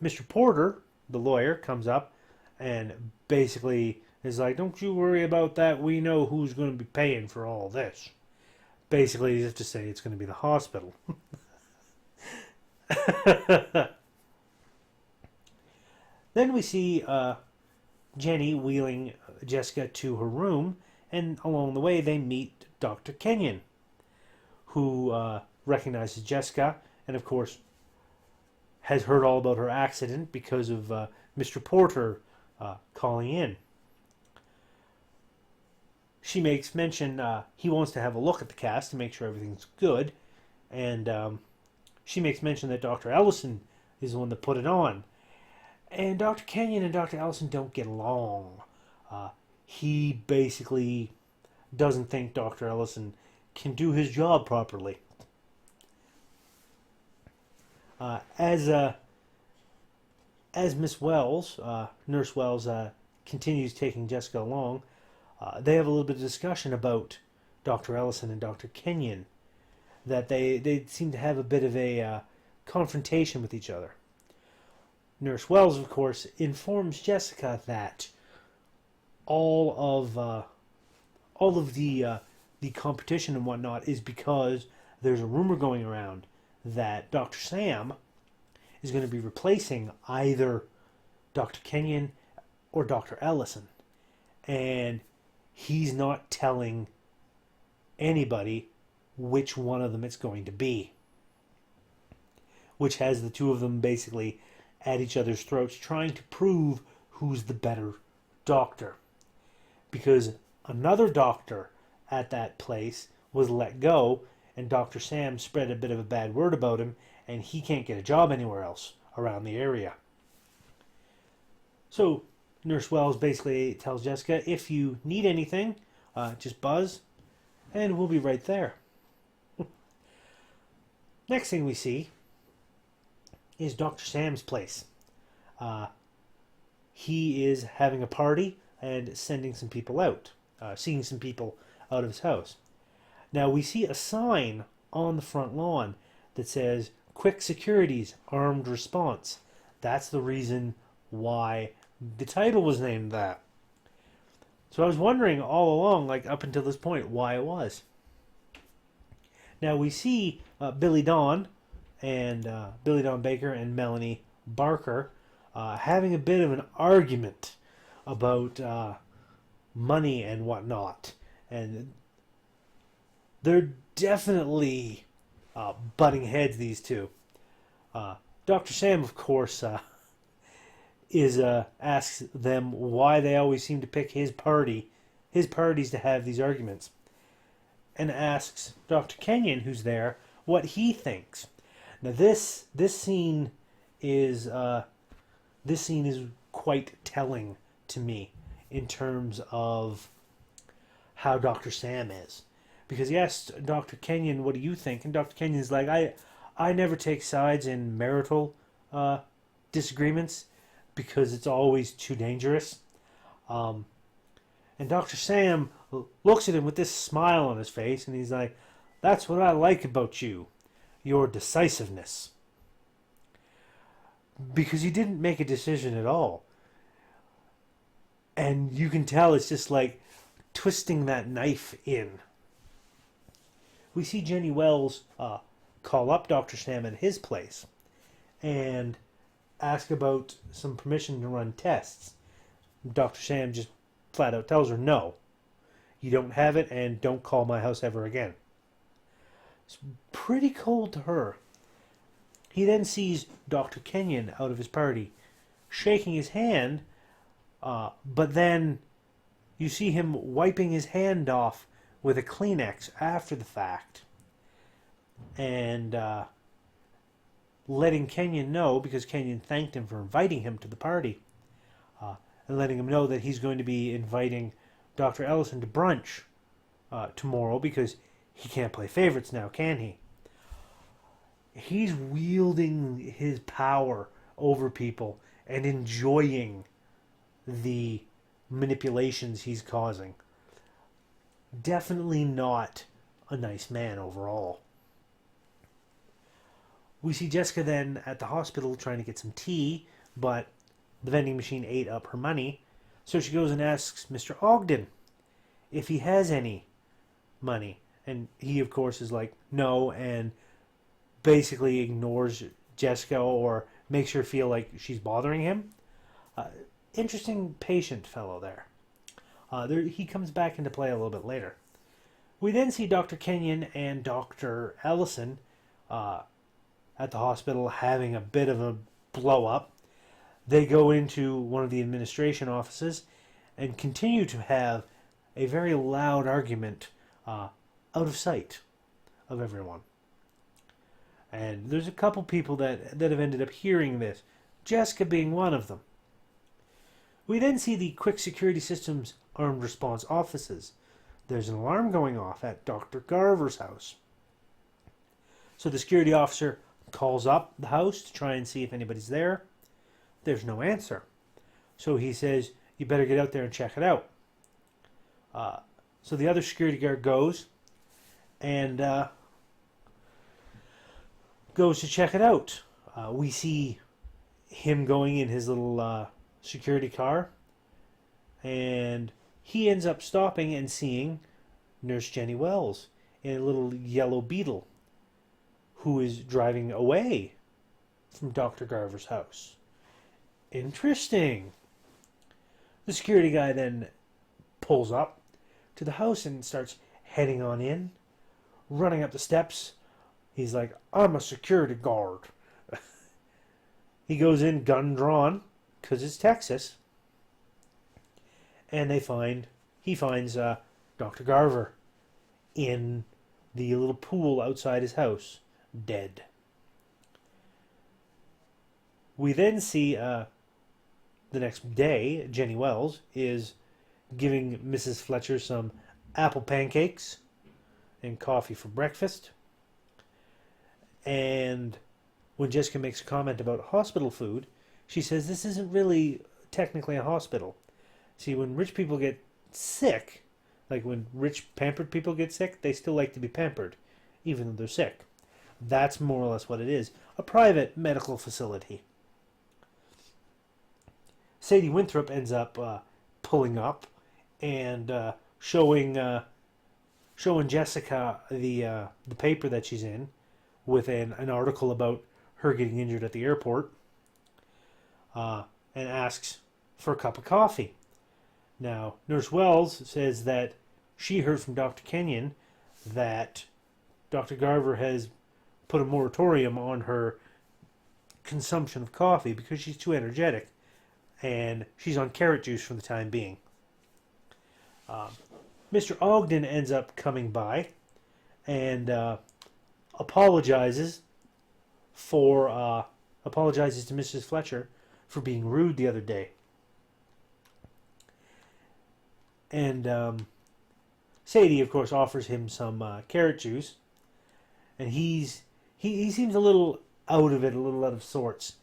[SPEAKER 1] Mr. Porter, the lawyer, comes up and basically is like, "Don't you worry about that. We know who's going to be paying for all this." Basically, as if to say it's going to be the hospital. Then we see Jenny wheeling Jessica to her room, and along the way they meet Dr. Kenyon, who recognizes Jessica, and of course has heard all about her accident because of Mr. Porter calling in. She makes mention he wants to have a look at the cast to make sure everything's good, and she makes mention that Dr. Ellison is the one that put it on. And Dr. Kenyon and Dr. Ellison don't get along. He basically doesn't think Dr. Ellison can do his job properly. As Miss Wells, Nurse Wells, continues taking Jessica along, they have a little bit of discussion about Dr. Ellison and Dr. Kenyon. That they seem to have a bit of a confrontation with each other. Nurse Wells, of course, informs Jessica that all of the competition and whatnot is because there's a rumor going around that Dr. Sam is going to be replacing either Dr. Kenyon or Dr. Ellison, and he's not telling anybody which one of them it's going to be, which has the two of them basically at each other's throats trying to prove who's the better doctor, because another doctor at that place was let go, and Dr. Sam spread a bit of a bad word about him, and he can't get a job anywhere else around the area. So Nurse Wells basically tells Jessica, if you need anything, just buzz and we'll be right there. Next thing we see is Dr. Sam's place. He is having a party and sending some people out, seeing some people out of his house. Now we see a sign on the front lawn that says, Quick Securities, Armed Response. That's the reason why the title was named that. So I was wondering all along, like up until this point, why it was. Now we see Billy Dawn Baker and Melanie Barker having a bit of an argument about money and whatnot, and they're definitely butting heads, these two. Dr. Sam, of course, asks them why they always seem to pick his parties to have these arguments, and asks Dr. Kenyon, who's there, what he thinks. Now this scene is quite telling to me in terms of how Dr. Sam is, because he asked Dr. Kenyon, what do you think? And Dr. Kenyon's like, I never take sides in marital disagreements because it's always too dangerous. And Dr. Sam looks at him with this smile on his face, and he's like, that's what I like about you, your decisiveness. Because he didn't make a decision at all. And you can tell it's just like twisting that knife in. We see Jenny Wells call up Dr. Sam at his place and ask about some permission to run tests. Dr. Sam just flat out tells her, no, you don't have it, and don't call my house ever again. It's pretty cold to her. He then sees Dr. Kenyon out of his party, shaking his hand, but then you see him wiping his hand off with a Kleenex after the fact, and letting Kenyon know, because Kenyon thanked him for inviting him to the party, and letting him know that he's going to be inviting Dr. Ellison to brunch tomorrow, because he can't play favorites now, can he? He's wielding his power over people and enjoying the manipulations he's causing. Definitely not a nice man overall. We see Jessica then at the hospital trying to get some tea, but the vending machine ate up her money, so she goes and asks Mr. Ogden if he has any money, and he of course is like no, and basically ignores Jessica or makes her feel like she's bothering him. Uh, Interesting patient fellow there. He comes back into play a little bit later. We then see Dr. Kenyon and Dr. Ellison at the hospital having a bit of a blow up. They go into one of the administration offices and continue to have a very loud argument out of sight of everyone. And there's a couple people that have ended up hearing this, Jessica being one of them. We then see the Quick Security Systems Armed Response offices. There's an alarm going off at Dr. Garver's house. So the security officer calls up the house to try and see if anybody's there. There's no answer. So he says, you better get out there and check it out. So the other security guard goes and goes to check it out. We see him going in his little security car, and he ends up stopping and seeing Nurse Jenny Wells in a little yellow Beetle who is driving away from Dr. Garver's house. Interesting. The security guy then pulls up to the house and starts heading on in, running up the steps. He's like, I'm a security guard. He goes in gun drawn, because it's Texas. And he finds Dr. Garver in the little pool outside his house, dead. We then see the next day, Jenny Wells is giving Mrs. Fletcher some apple pancakes and coffee for breakfast. And when Jessica makes a comment about hospital food, she says this isn't really technically a hospital. See, when rich people get sick, like when rich pampered people get sick, they still like to be pampered, even though they're sick. That's more or less what it is. A private medical facility. Sadie Winthrop ends up pulling up and showing Jessica the paper that she's in with an article about her getting injured at the airport, and asks for a cup of coffee. Now, Nurse Wells says that she heard from Dr. Kenyon that Dr. Garver has put a moratorium on her consumption of coffee because she's too energetic, and she's on carrot juice for the time being. Mr. Ogden ends up coming by and apologizes to Mrs. Fletcher for being rude the other day. And Sadie, of course, offers him some carrot juice, and he seems a little out of it, a little out of sorts.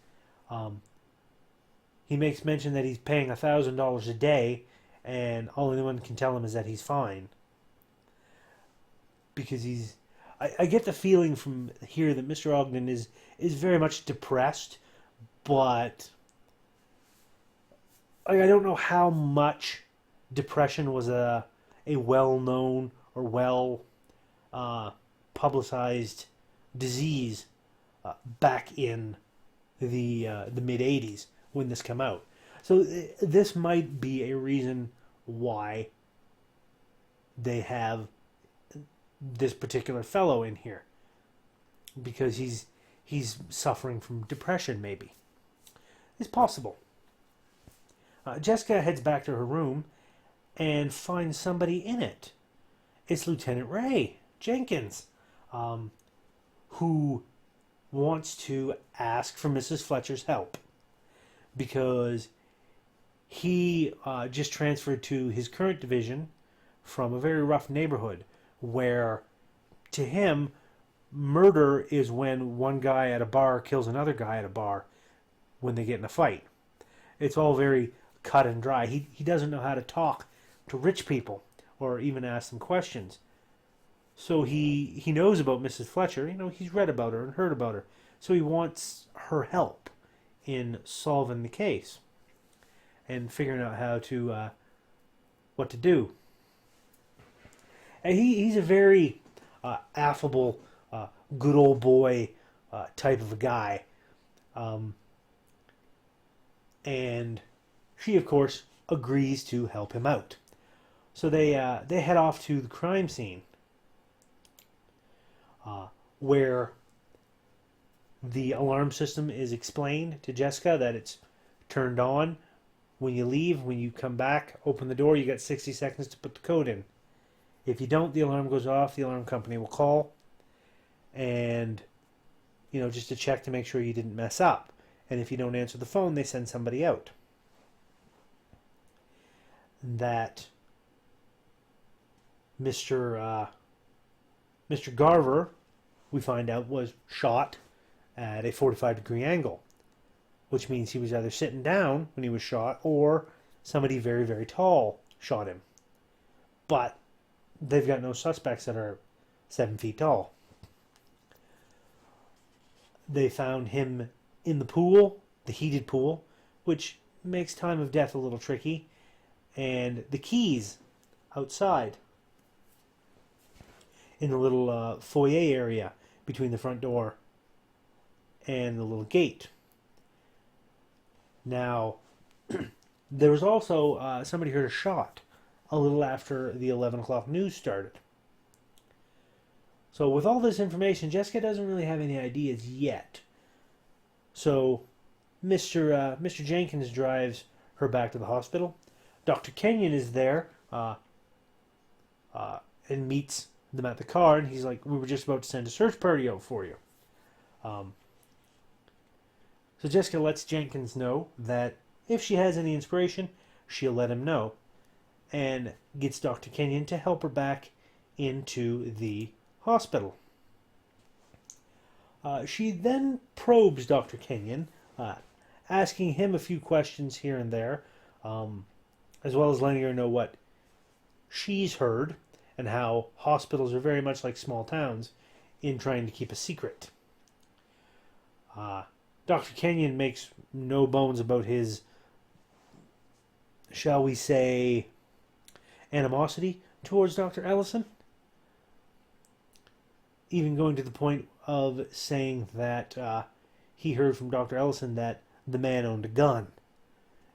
[SPEAKER 1] He makes mention that he's paying $1,000 a day, and all anyone can tell him is that he's fine. Because I get the feeling from here that Mr. Ogden is very much depressed, but I don't know how much depression was a well-known or well publicized disease back in the mid-'80s when this came out. So this might be a reason why they have this particular fellow in here, because he's suffering from depression, maybe. It's possible. Jessica heads back to her room and finds somebody in it. It's Lieutenant Ray Jenkins, who wants to ask for Mrs. Fletcher's help because he just transferred to his current division from a very rough neighborhood where, to him, murder is when one guy at a bar kills another guy at a bar when they get in a fight. It's all very cut and dry. He doesn't know how to talk to rich people or even ask them questions. So he knows about Mrs. Fletcher. He's read about her and heard about her. So he wants her help in solving the case and figuring out how to what to do. And he's a very affable, good old boy type of a guy And she, of course, agrees to help him out. So they head off to the crime scene, where the alarm system is explained to Jessica that it's turned on. When you leave, when you come back, open the door, you got 60 seconds to put the code in. If you don't, the alarm goes off. The alarm company will call, and just to check to make sure you didn't mess up. And if you don't answer the phone, they send somebody out. That Mr. Garver, we find out, was shot at a 45-degree angle, which means he was either sitting down when he was shot or somebody very, very tall shot him. But they've got no suspects that are 7 feet tall. They found him in the pool, the heated pool, which makes time of death a little tricky, and the keys outside in the little foyer area between the front door and the little gate. Now, there was also somebody heard a shot a little after the 11 o'clock news started. So with all this information, Jessica doesn't really have any ideas yet. So Mr. Jenkins drives her back to the hospital. Dr. Kenyon is there and meets them at the car, and he's like, "We were just about to send a search party out for you." So Jessica lets Jenkins know that if she has any inspiration, she'll let him know, and gets Dr. Kenyon to help her back into the hospital. She then probes Dr. Kenyon, asking him a few questions here and there, as well as letting her know what she's heard and how hospitals are very much like small towns in trying to keep a secret. Dr. Kenyon makes no bones about his, shall we say, animosity towards Dr. Ellison, even going to the point of saying that he heard from Dr. Ellison that the man owned a gun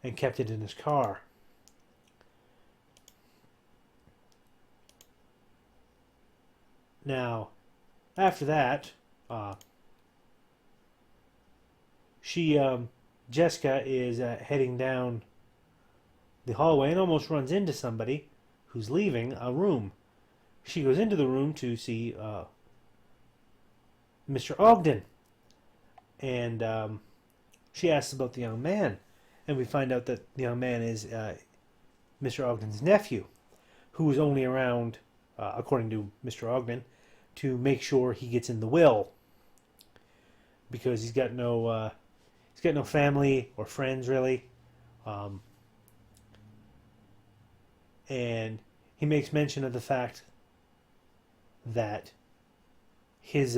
[SPEAKER 1] and kept it in his car. Now, after that, Jessica is heading down the hallway and almost runs into somebody who's leaving a room. She goes into the room to see Mr. Ogden, and she asks about the young man, and we find out that the young man is Mr. Ogden's nephew, who is only around, according to Mr. Ogden, to make sure he gets in the will, because he's got no family or friends really, and he makes mention of the fact that his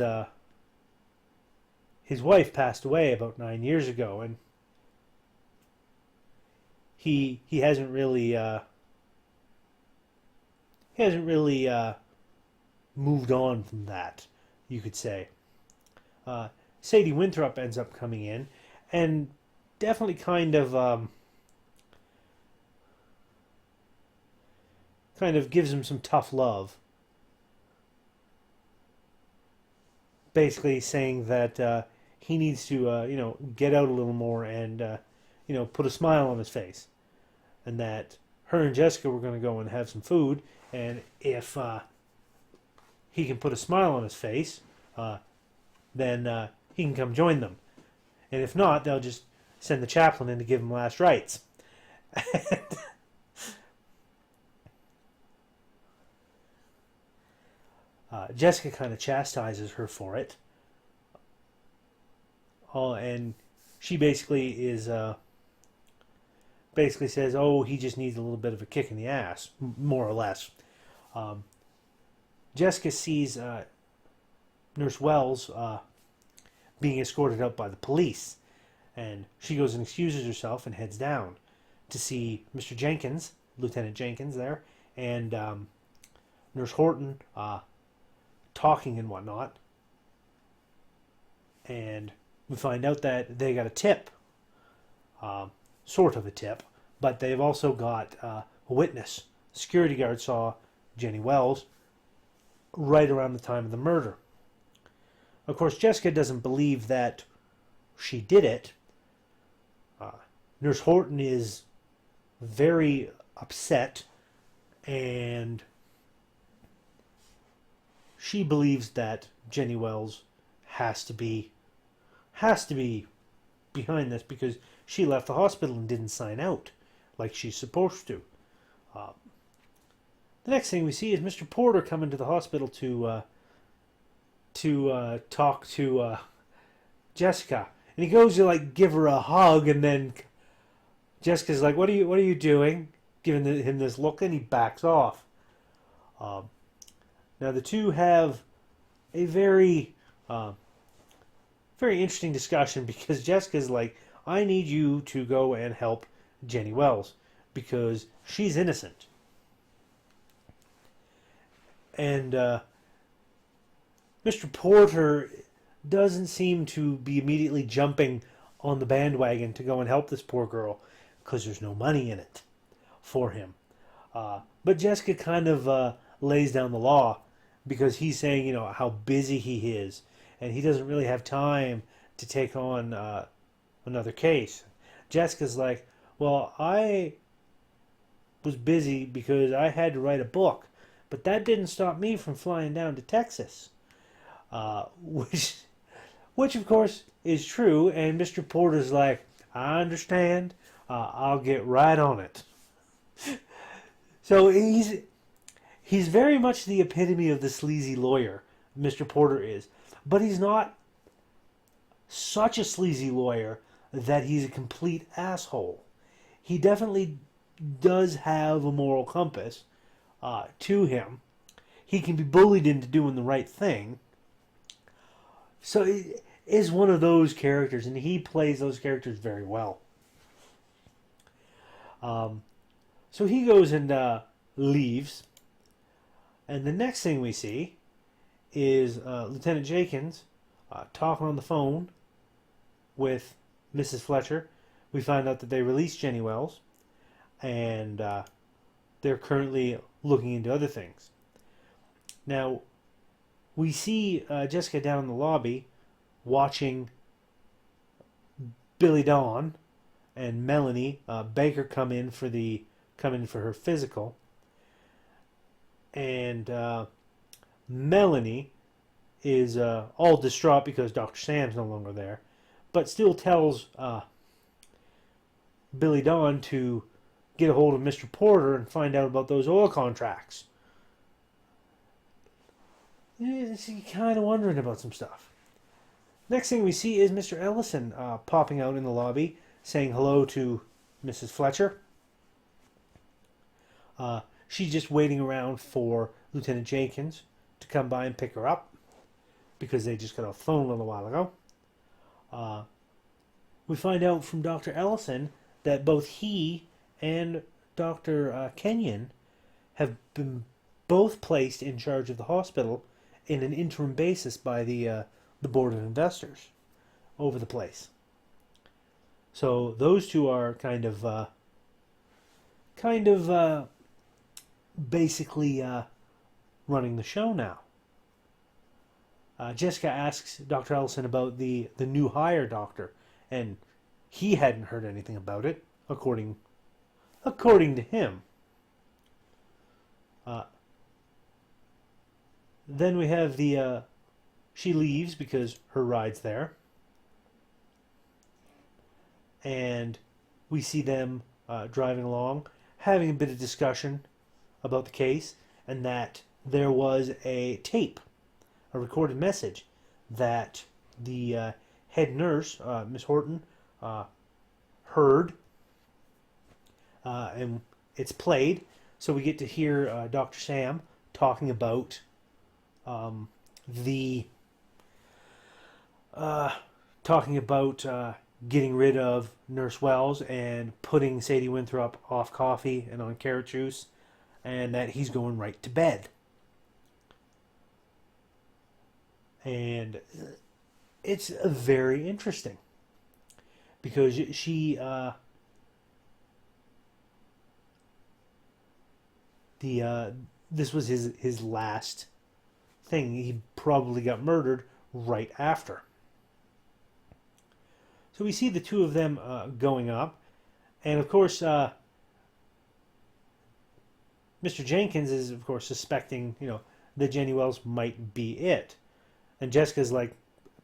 [SPEAKER 1] wife passed away about 9 years ago, and he hasn't really moved on from that, you could say. Sadie Winthrop ends up coming in and definitely kind of gives him some tough love, basically saying that he needs to get out a little more and put a smile on his face, and that her and Jessica were going to go and have some food, and if he can put a smile on his face, then he can come join them. And if not, they'll just send the chaplain in to give him last rites. Jessica kind of chastises her for it. And she basically says, "Oh, he just needs a little bit of a kick in the ass," more or less. Jessica sees Nurse Wells being escorted out by the police, and she goes and excuses herself and heads down to see Mr. Jenkins, Lieutenant Jenkins there, and Nurse Horton talking and whatnot. And we find out that they got a tip, sort of a tip, but they've also got a witness. The security guard saw Jenny Wells right around the time of the murder. Of course, Jessica doesn't believe that she did it. Nurse Horton is very upset, and she believes that Jenny Wells has to be behind this because she left the hospital and didn't sign out like she's supposed to. The next thing we see is Mr. Porter coming to the hospital to talk to Jessica, and he goes to like give her a hug, and then Jessica's like, "What are you doing?" Giving him this look, and he backs off. Now the two have a very very interesting discussion because Jessica's like, "I need you to go and help Jenny Wells because she's innocent." And Mr. Porter doesn't seem to be immediately jumping on the bandwagon to go and help this poor girl because there's no money in it for him. But Jessica kind of lays down the law because he's saying, how busy he is and he doesn't really have time to take on another case. Jessica's like, well, I was busy because I had to write a book. But that didn't stop me from flying down to Texas, which of course is true. And Mr. Porter's like, I understand. I'll get right on it. So he's very much the epitome of the sleazy lawyer, Mr. Porter is. But he's not such a sleazy lawyer that he's a complete asshole. He definitely does have a moral compass. To him. He can be bullied into doing the right thing. So it is one of those characters, and he plays those characters very well. So he goes and leaves, and the next thing we see is Lieutenant Jenkins talking on the phone with Mrs. Fletcher. We find out that they released Jenny Wells, and they're currently looking into other things. Now, we see Jessica down in the lobby watching Billy Dawn and Melanie Baker come in for her physical, and Melanie is all distraught because Dr. Sam's no longer there, but still tells Billy Dawn to get a hold of Mr. Porter and find out about those oil contracts. You're kind of wondering about some stuff. Next thing we see is Mr. Ellison popping out in the lobby, saying hello to Mrs. Fletcher. She's just waiting around for Lieutenant Jenkins to come by and pick her up because they just got off the phone a little while ago. We find out from Dr. Ellison that both he and Dr. Kenyon have been both placed in charge of the hospital in an interim basis by the board of investors over the place. So those two are kind of basically running the show now. Jessica asks Dr. Ellison about the new hire doctor, and he hadn't heard anything about it, according to him. Then we have she leaves because her ride's there. And we see them driving along, having a bit of discussion about the case, and that there was a tape, a recorded message, that the head nurse, Miss Horton, heard, and it's played, so we get to hear Dr. Sam talking about getting rid of Nurse Wells and putting Sadie Winthrop off coffee and on carrot juice, and that he's going right to bed. And it's very interesting because she the this was his last thing. He probably got murdered right after. So we see the two of them going up, and of course, Mr. Jenkins is of course suspecting, that Jenny Wells might be it, and Jessica's like,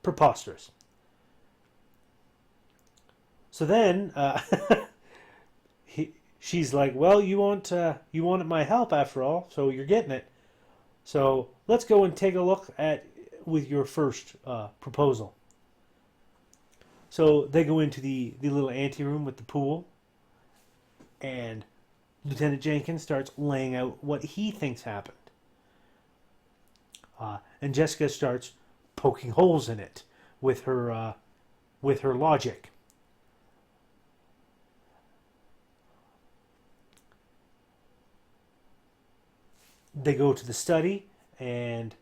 [SPEAKER 1] preposterous. So then she's like, well, you wanted my help after all, so you're getting it. So let's go and take a look at with your first proposal. So they go into the little anteroom with the pool, and Lieutenant Jenkins starts laying out what he thinks happened. And Jessica starts poking holes in it with her logic. They go to the study, and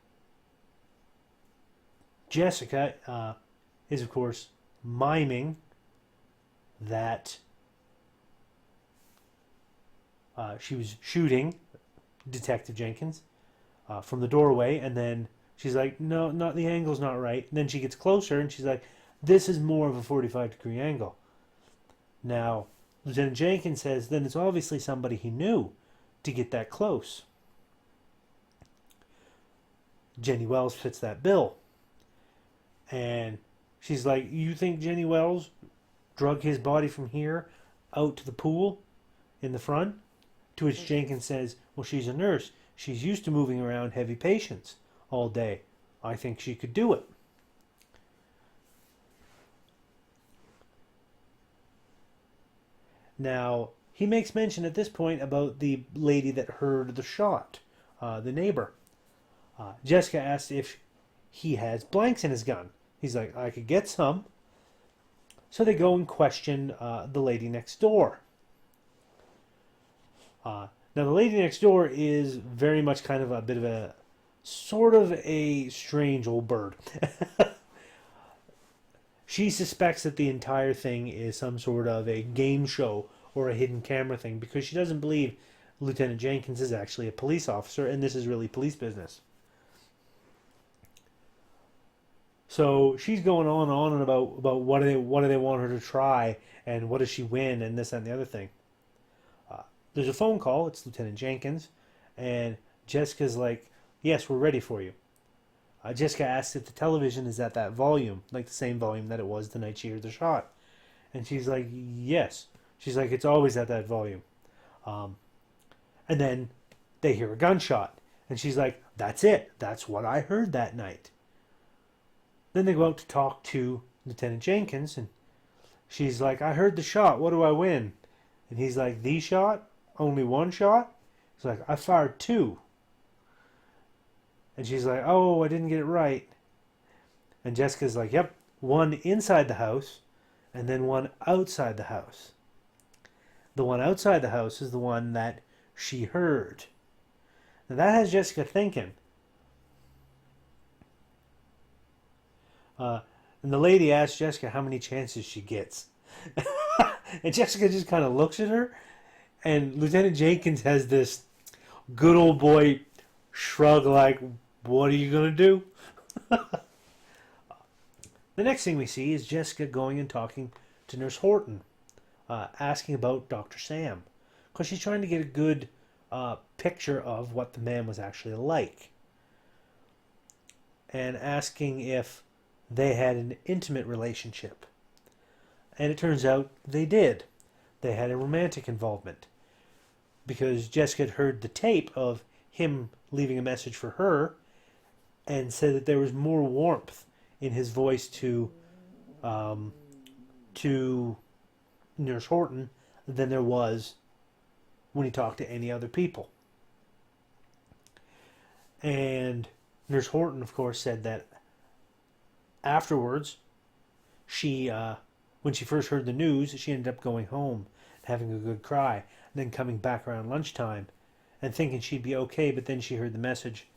[SPEAKER 1] Jessica is, of course, miming that she was shooting Detective Jenkins from the doorway, and then she's like, no, not the angle's not right. And then she gets closer, and she's like, this is more of a 45-degree angle. Now, Lieutenant Jenkins says, then it's obviously somebody he knew to get that close. Jenny Wells fits that bill. And she's like, you think Jenny Wells drug his body from here out to the pool in the front? To which Jenkins says, well, she's a nurse. She's used to moving around heavy patients all day. I think she could do it. Now, he makes mention at this point about the lady that heard the shot, the neighbor. Jessica asks if he has blanks in his gun. He's like, I could get some. So they go and question the lady next door. Now, the lady next door is very much kind of a bit of a sort of a strange old bird. She suspects that the entire thing is some sort of a game show or a hidden camera thing because she doesn't believe Lieutenant Jenkins is actually a police officer and this is really police business. So she's going on and about what do they want her to try and what does she win and this and the other thing. There's a phone call. It's Lieutenant Jenkins, and Jessica's like, "Yes, we're ready for you." Jessica asks if the television is at that volume, like the same volume that it was the night she heard the shot, and she's like, "Yes." She's like, "It's always at that volume." And then they hear a gunshot, and she's like, "That's it. That's what I heard that night." Then they go out to talk to Lieutenant Jenkins, and she's like, "I heard the shot. What do I win?" And he's like, "The shot? Only one shot?" He's like, "I fired two." And she's like, "Oh, I didn't get it right." And Jessica's like, "Yep, one inside the house and then one outside the house. The one outside the house is the one that she heard." Now that has Jessica thinking. And the lady asks Jessica how many chances she gets. And Jessica just kind of looks at her, and Lieutenant Jenkins has this good old boy shrug like, what are you going to do? The next thing we see is Jessica going and talking to Nurse Horton, asking about Dr. Sam, because she's trying to get a good picture of what the man was actually like, and asking if they had an intimate relationship. And it turns out they did. They had a romantic involvement. Because Jessica had heard the tape of him leaving a message for her and said that there was more warmth in his voice to Nurse Horton than there was when he talked to any other people. And Nurse Horton, of course, said that afterwards, when she first heard the news, she ended up going home and having a good cry, and then coming back around lunchtime and thinking she'd be okay, but then she heard the message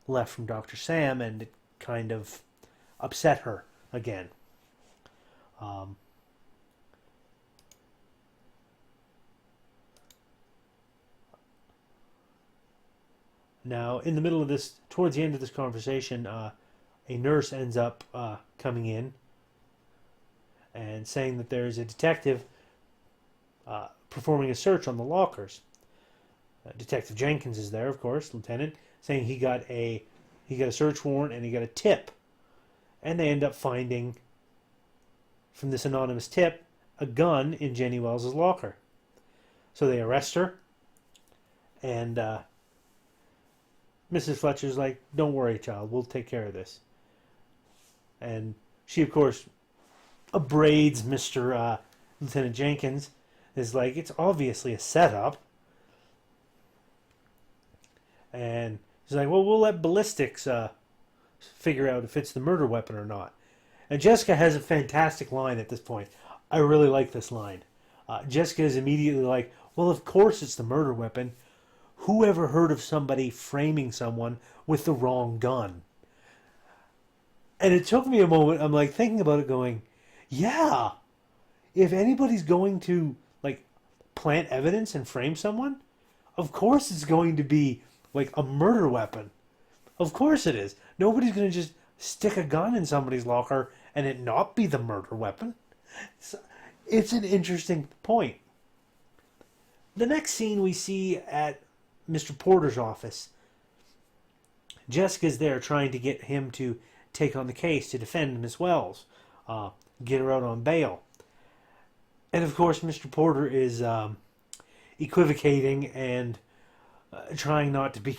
[SPEAKER 1] left from Dr. Sam, and it kind of upset her again. Um, Now, in the middle of this, towards the end of this conversation, a nurse ends up coming in and saying that there is a detective performing a search on the lockers. Detective Jenkins is there, of course, Lieutenant, saying he got a search warrant and he got a tip, and they end up finding from this anonymous tip a gun in Jenny Wells's locker. So they arrest her, and Mrs. Fletcher's like, "Don't worry, child, we'll take care of this." And she, of course, upbraids Mr. Lieutenant Jenkins. Is like, it's obviously a setup. And she's like, well, we'll let ballistics figure out if it's the murder weapon or not. And Jessica has a fantastic line at this point. I really like this line. Jessica is immediately like, well, of course it's the murder weapon. Who ever heard of somebody framing someone with the wrong gun? And it took me a moment. I'm like thinking about it going, yeah, if anybody's going to like plant evidence and frame someone, of course it's going to be like a murder weapon. Of course it is. Nobody's going to just stick a gun in somebody's locker and it not be the murder weapon. It's an interesting point. The next scene we see at Mr. Porter's office. Jessica's there trying to get him to take on the case to defend Miss Wells, get her out on bail. And of course, Mr. Porter is equivocating and trying not to be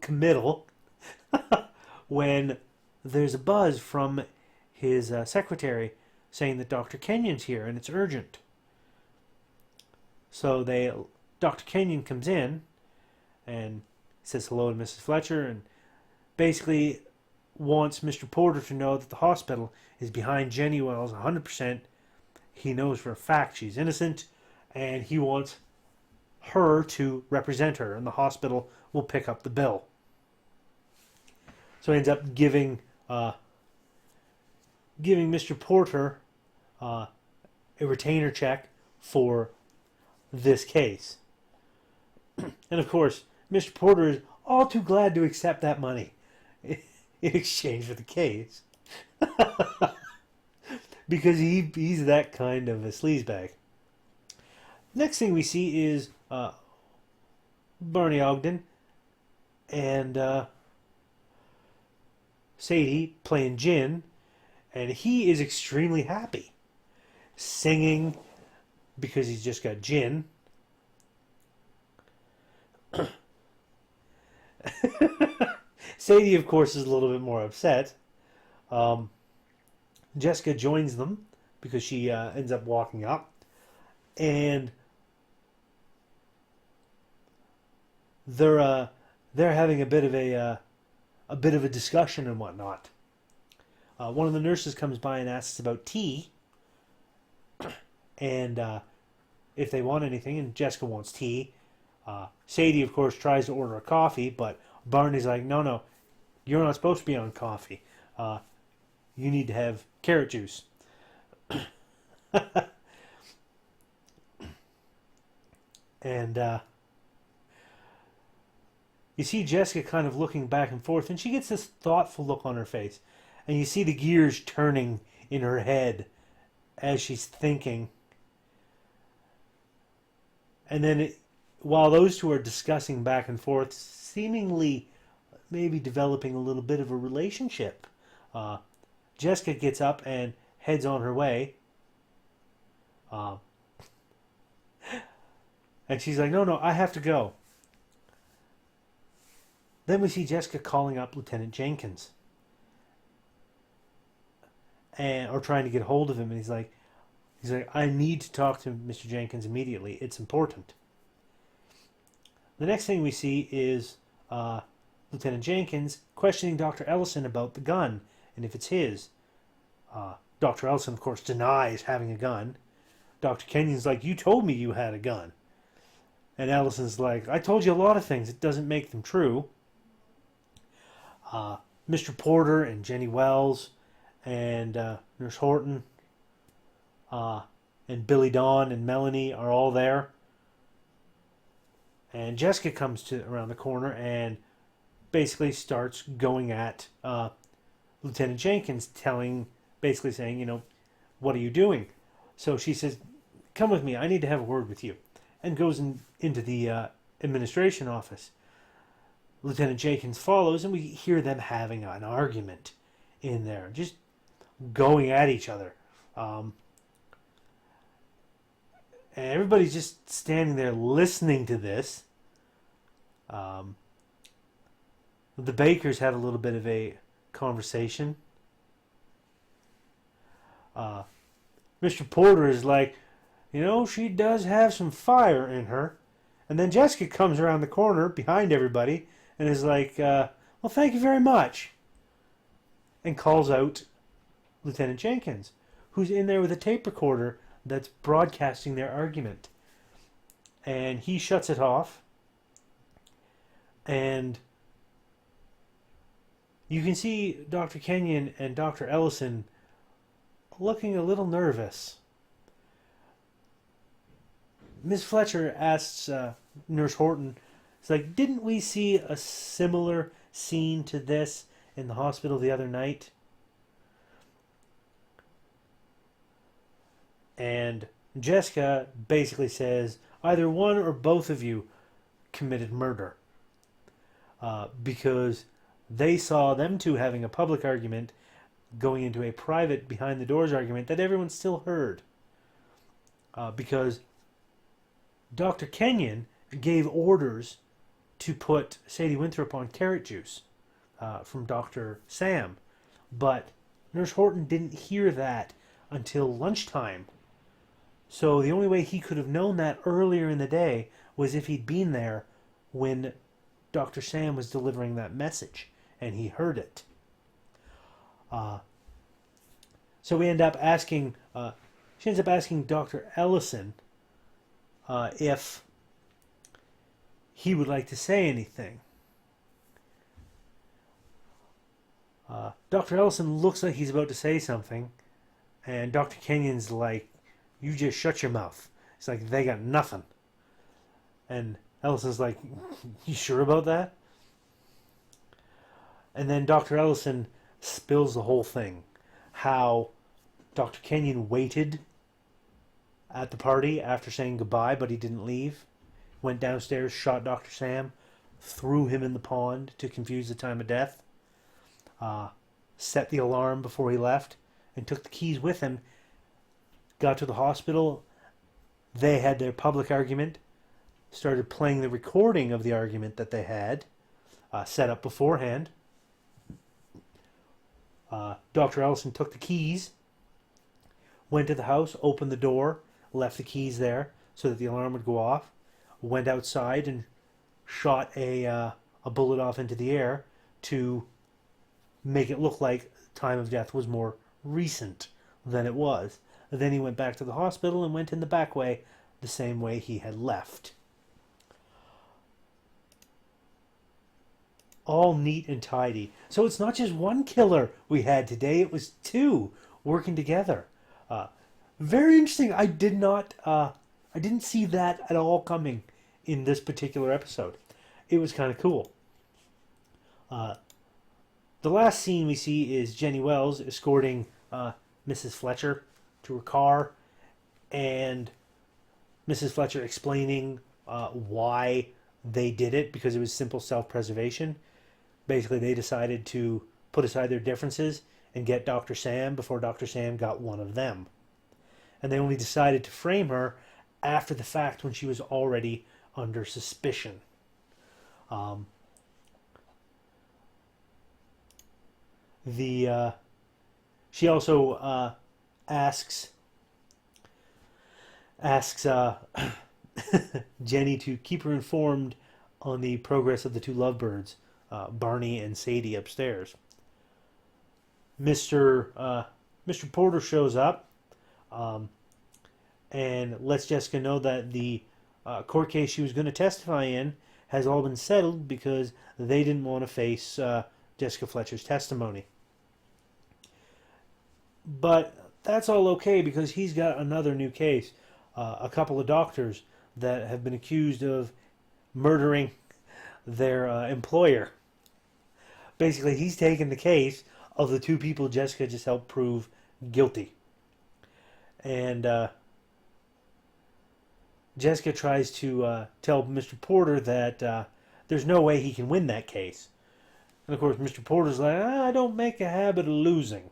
[SPEAKER 1] committal when there's a buzz from his secretary saying that Dr. Kenyon's here and it's urgent. So Dr. Kenyon comes in and says hello to Mrs. Fletcher and basically wants Mr. Porter to know that the hospital is behind Jenny Wells 100%. He knows for a fact she's innocent, and he wants her to represent her, and the hospital will pick up the bill. So he ends up giving Mr. Porter a retainer check for this case. And of course, Mr. Porter is all too glad to accept that money in exchange for the case. Because he's that kind of a sleazebag. Next thing we see is Barney Ogden and Sadie playing gin, and he is extremely happy, singing because he's just got gin. Sadie, of course, is a little bit more upset. Jessica joins them because she ends up walking up, and they're having a bit of a discussion and whatnot. One of the nurses comes by and asks about tea, and if they want anything, and Jessica wants tea. Sadie, of course, tries to order a coffee, but Barney's like, no, you're not supposed to be on coffee. You need to have carrot juice. And you see Jessica kind of looking back and forth, and she gets this thoughtful look on her face. And you see the gears turning in her head as she's thinking. And then while those two are discussing back and forth, seemingly maybe developing a little bit of a relationship, Jessica gets up and heads on her way. And she's like, no, I have to go. Then we see Jessica calling up Lieutenant Jenkins. Or trying to get hold of him. And he's like, I need to talk to Mr. Jenkins immediately. It's important. The next thing we see is Lieutenant Jenkins questioning Dr. Ellison about the gun and if it's his. Dr. Ellison, of course, denies having a gun. Dr. Kenyon's like, you told me you had a gun. And Ellison's like, I told you a lot of things. It doesn't make them true. Mr. Porter and Jenny Wells and Nurse Horton, uh, and Billy Dawn and Melanie are all there. And Jessica comes to around the corner and basically starts going at Lieutenant Jenkins, basically saying, what are you doing? So she says, come with me. I need to have a word with you. And goes into the administration office. Lieutenant Jenkins follows, and we hear them having an argument in there, just going at each other. And everybody's just standing there listening to this. The Bakers have a little bit of a conversation. Mr. Porter is like, she does have some fire in her. And then Jessica comes around the corner behind everybody and is like, well, thank you very much. And calls out Lieutenant Jenkins, who's in there with a tape recorder that's broadcasting their argument. And he shuts it off. And you can see Dr. Kenyon and Dr. Ellison looking a little nervous. Miss Fletcher asks Nurse Horton, it's like, didn't we see a similar scene to this in the hospital the other night? And Jessica basically says, either one or both of you committed murder. Because they saw them two having a public argument going into a private behind the doors argument that everyone still heard. Because Dr. Kenyon gave orders to put Sadie Winthrop on carrot juice from Dr. Sam. But Nurse Horton didn't hear that until lunchtime. So the only way he could have known that earlier in the day was if he'd been there when Dr. Sam was delivering that message and he heard it. So we end up asking, she ends up asking Dr. Ellison if he would like to say anything. Dr. Ellison looks like he's about to say something, and Dr. Kenyon's like, you just shut your mouth. It's like, they got nothing. And Ellison's like, you sure about that? And then Dr. Ellison spills the whole thing. How Dr. Kenyon waited at the party after saying goodbye, but he didn't leave. Went downstairs, shot Dr. Sam, threw him in the pond to confuse the time of death. Set the alarm before he left, and took the keys with him. Got to the hospital. They had their public argument. Started playing the recording of the argument that they had set up beforehand. Dr. Ellison took the keys, went to the house, opened the door, left the keys there so that the alarm would go off, went outside and shot a bullet off into the air to make it look like time of death was more recent than it was. Then he went back to the hospital and went in the back way, the same way he had left. All neat and tidy. So it's not just one killer we had today, it was two working together. Very interesting. I didn't see that at all coming in this particular episode. It was kind of cool. The last scene we see is Jenny Wells escorting Mrs. Fletcher to her car, and Mrs. Fletcher explaining why they did it, because it was simple self-preservation. Basically, they decided to put aside their differences and get Dr. Sam before Dr. Sam got one of them. And they only decided to frame her after the fact when she was already under suspicion. She also asks Jenny to keep her informed on the progress of the two lovebirds, Barney and Sadie, upstairs. Mr. Porter shows up and lets Jessica know that the court case she was going to testify in has all been settled because they didn't want to face Jessica Fletcher's testimony. But that's all okay because he's got another new case. A couple of doctors that have been accused of murdering their employer. Basically, he's taken the case of the two people Jessica just helped prove guilty. And Jessica tries to tell Mr. Porter that there's no way he can win that case. And of course, Mr. Porter's like, I don't make a habit of losing.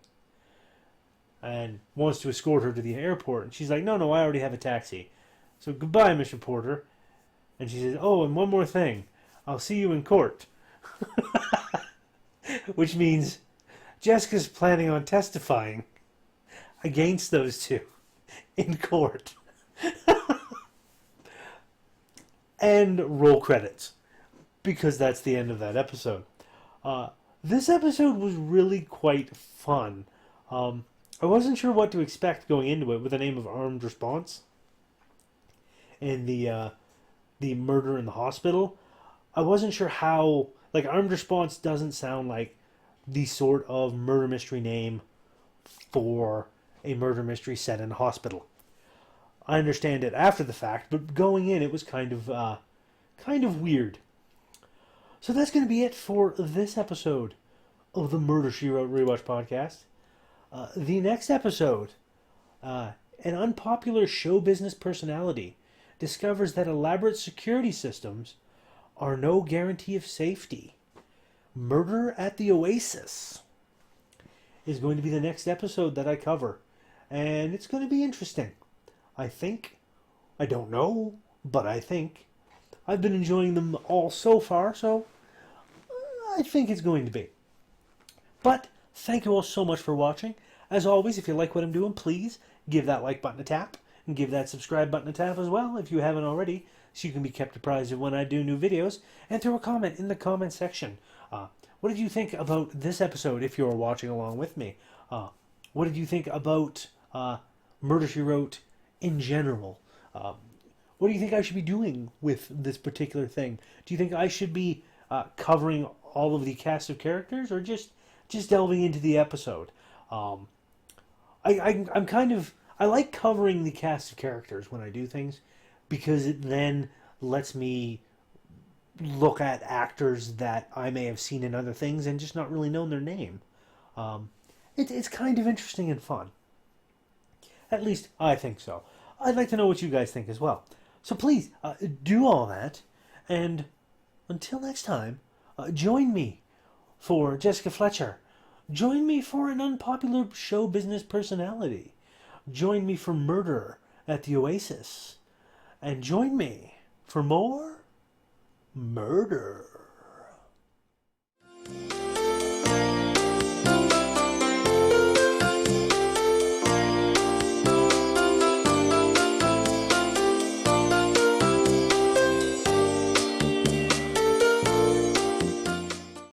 [SPEAKER 1] And wants to escort her to the airport. And she's like, no, I already have a taxi. So goodbye, Mr. Porter. And she says, oh, and one more thing. I'll see you in court. Which means Jessica's planning on testifying against those two in court. And roll credits. Because that's the end of that episode. This episode was really quite fun. I wasn't sure what to expect going into it with the name of Armed Response and the murder in the hospital. I wasn't sure how, like, Armed Response doesn't sound like the sort of murder mystery name for a murder mystery set in a hospital. I understand it after the fact, but going in, it was kind of weird. So that's going to be it for this episode of the Murder, She Wrote Rewatch podcast. The next episode, an unpopular show business personality discovers that elaborate security systems are no guarantee of safety. Murder at the Oasis is going to be the next episode that I cover. And it's going to be interesting. I don't know, but I think I've been enjoying them all so far, so I think it's going to be. But thank you all so much for watching. As always, if you like what I'm doing, please give that like button a tap and give that subscribe button a tap as well if you haven't already, so you can be kept apprised of when I do new videos. And throw a comment in the comment section. What did you think about this episode if you're watching along with me? What did you think about Murder, She Wrote in general? What do you think I should be doing with this particular thing? Do you think I should be covering all of the cast of characters or just delving into the episode? I like covering the cast of characters when I do things because it then lets me look at actors that I may have seen in other things and just not really known their name. It's kind of interesting and fun. At least I think so. I'd like to know what you guys think as well. So please, do all that. And until next time, join me for Jessica Fletcher. Join me for an unpopular show business personality. Join me for Murder at the Oasis. And join me for more murder.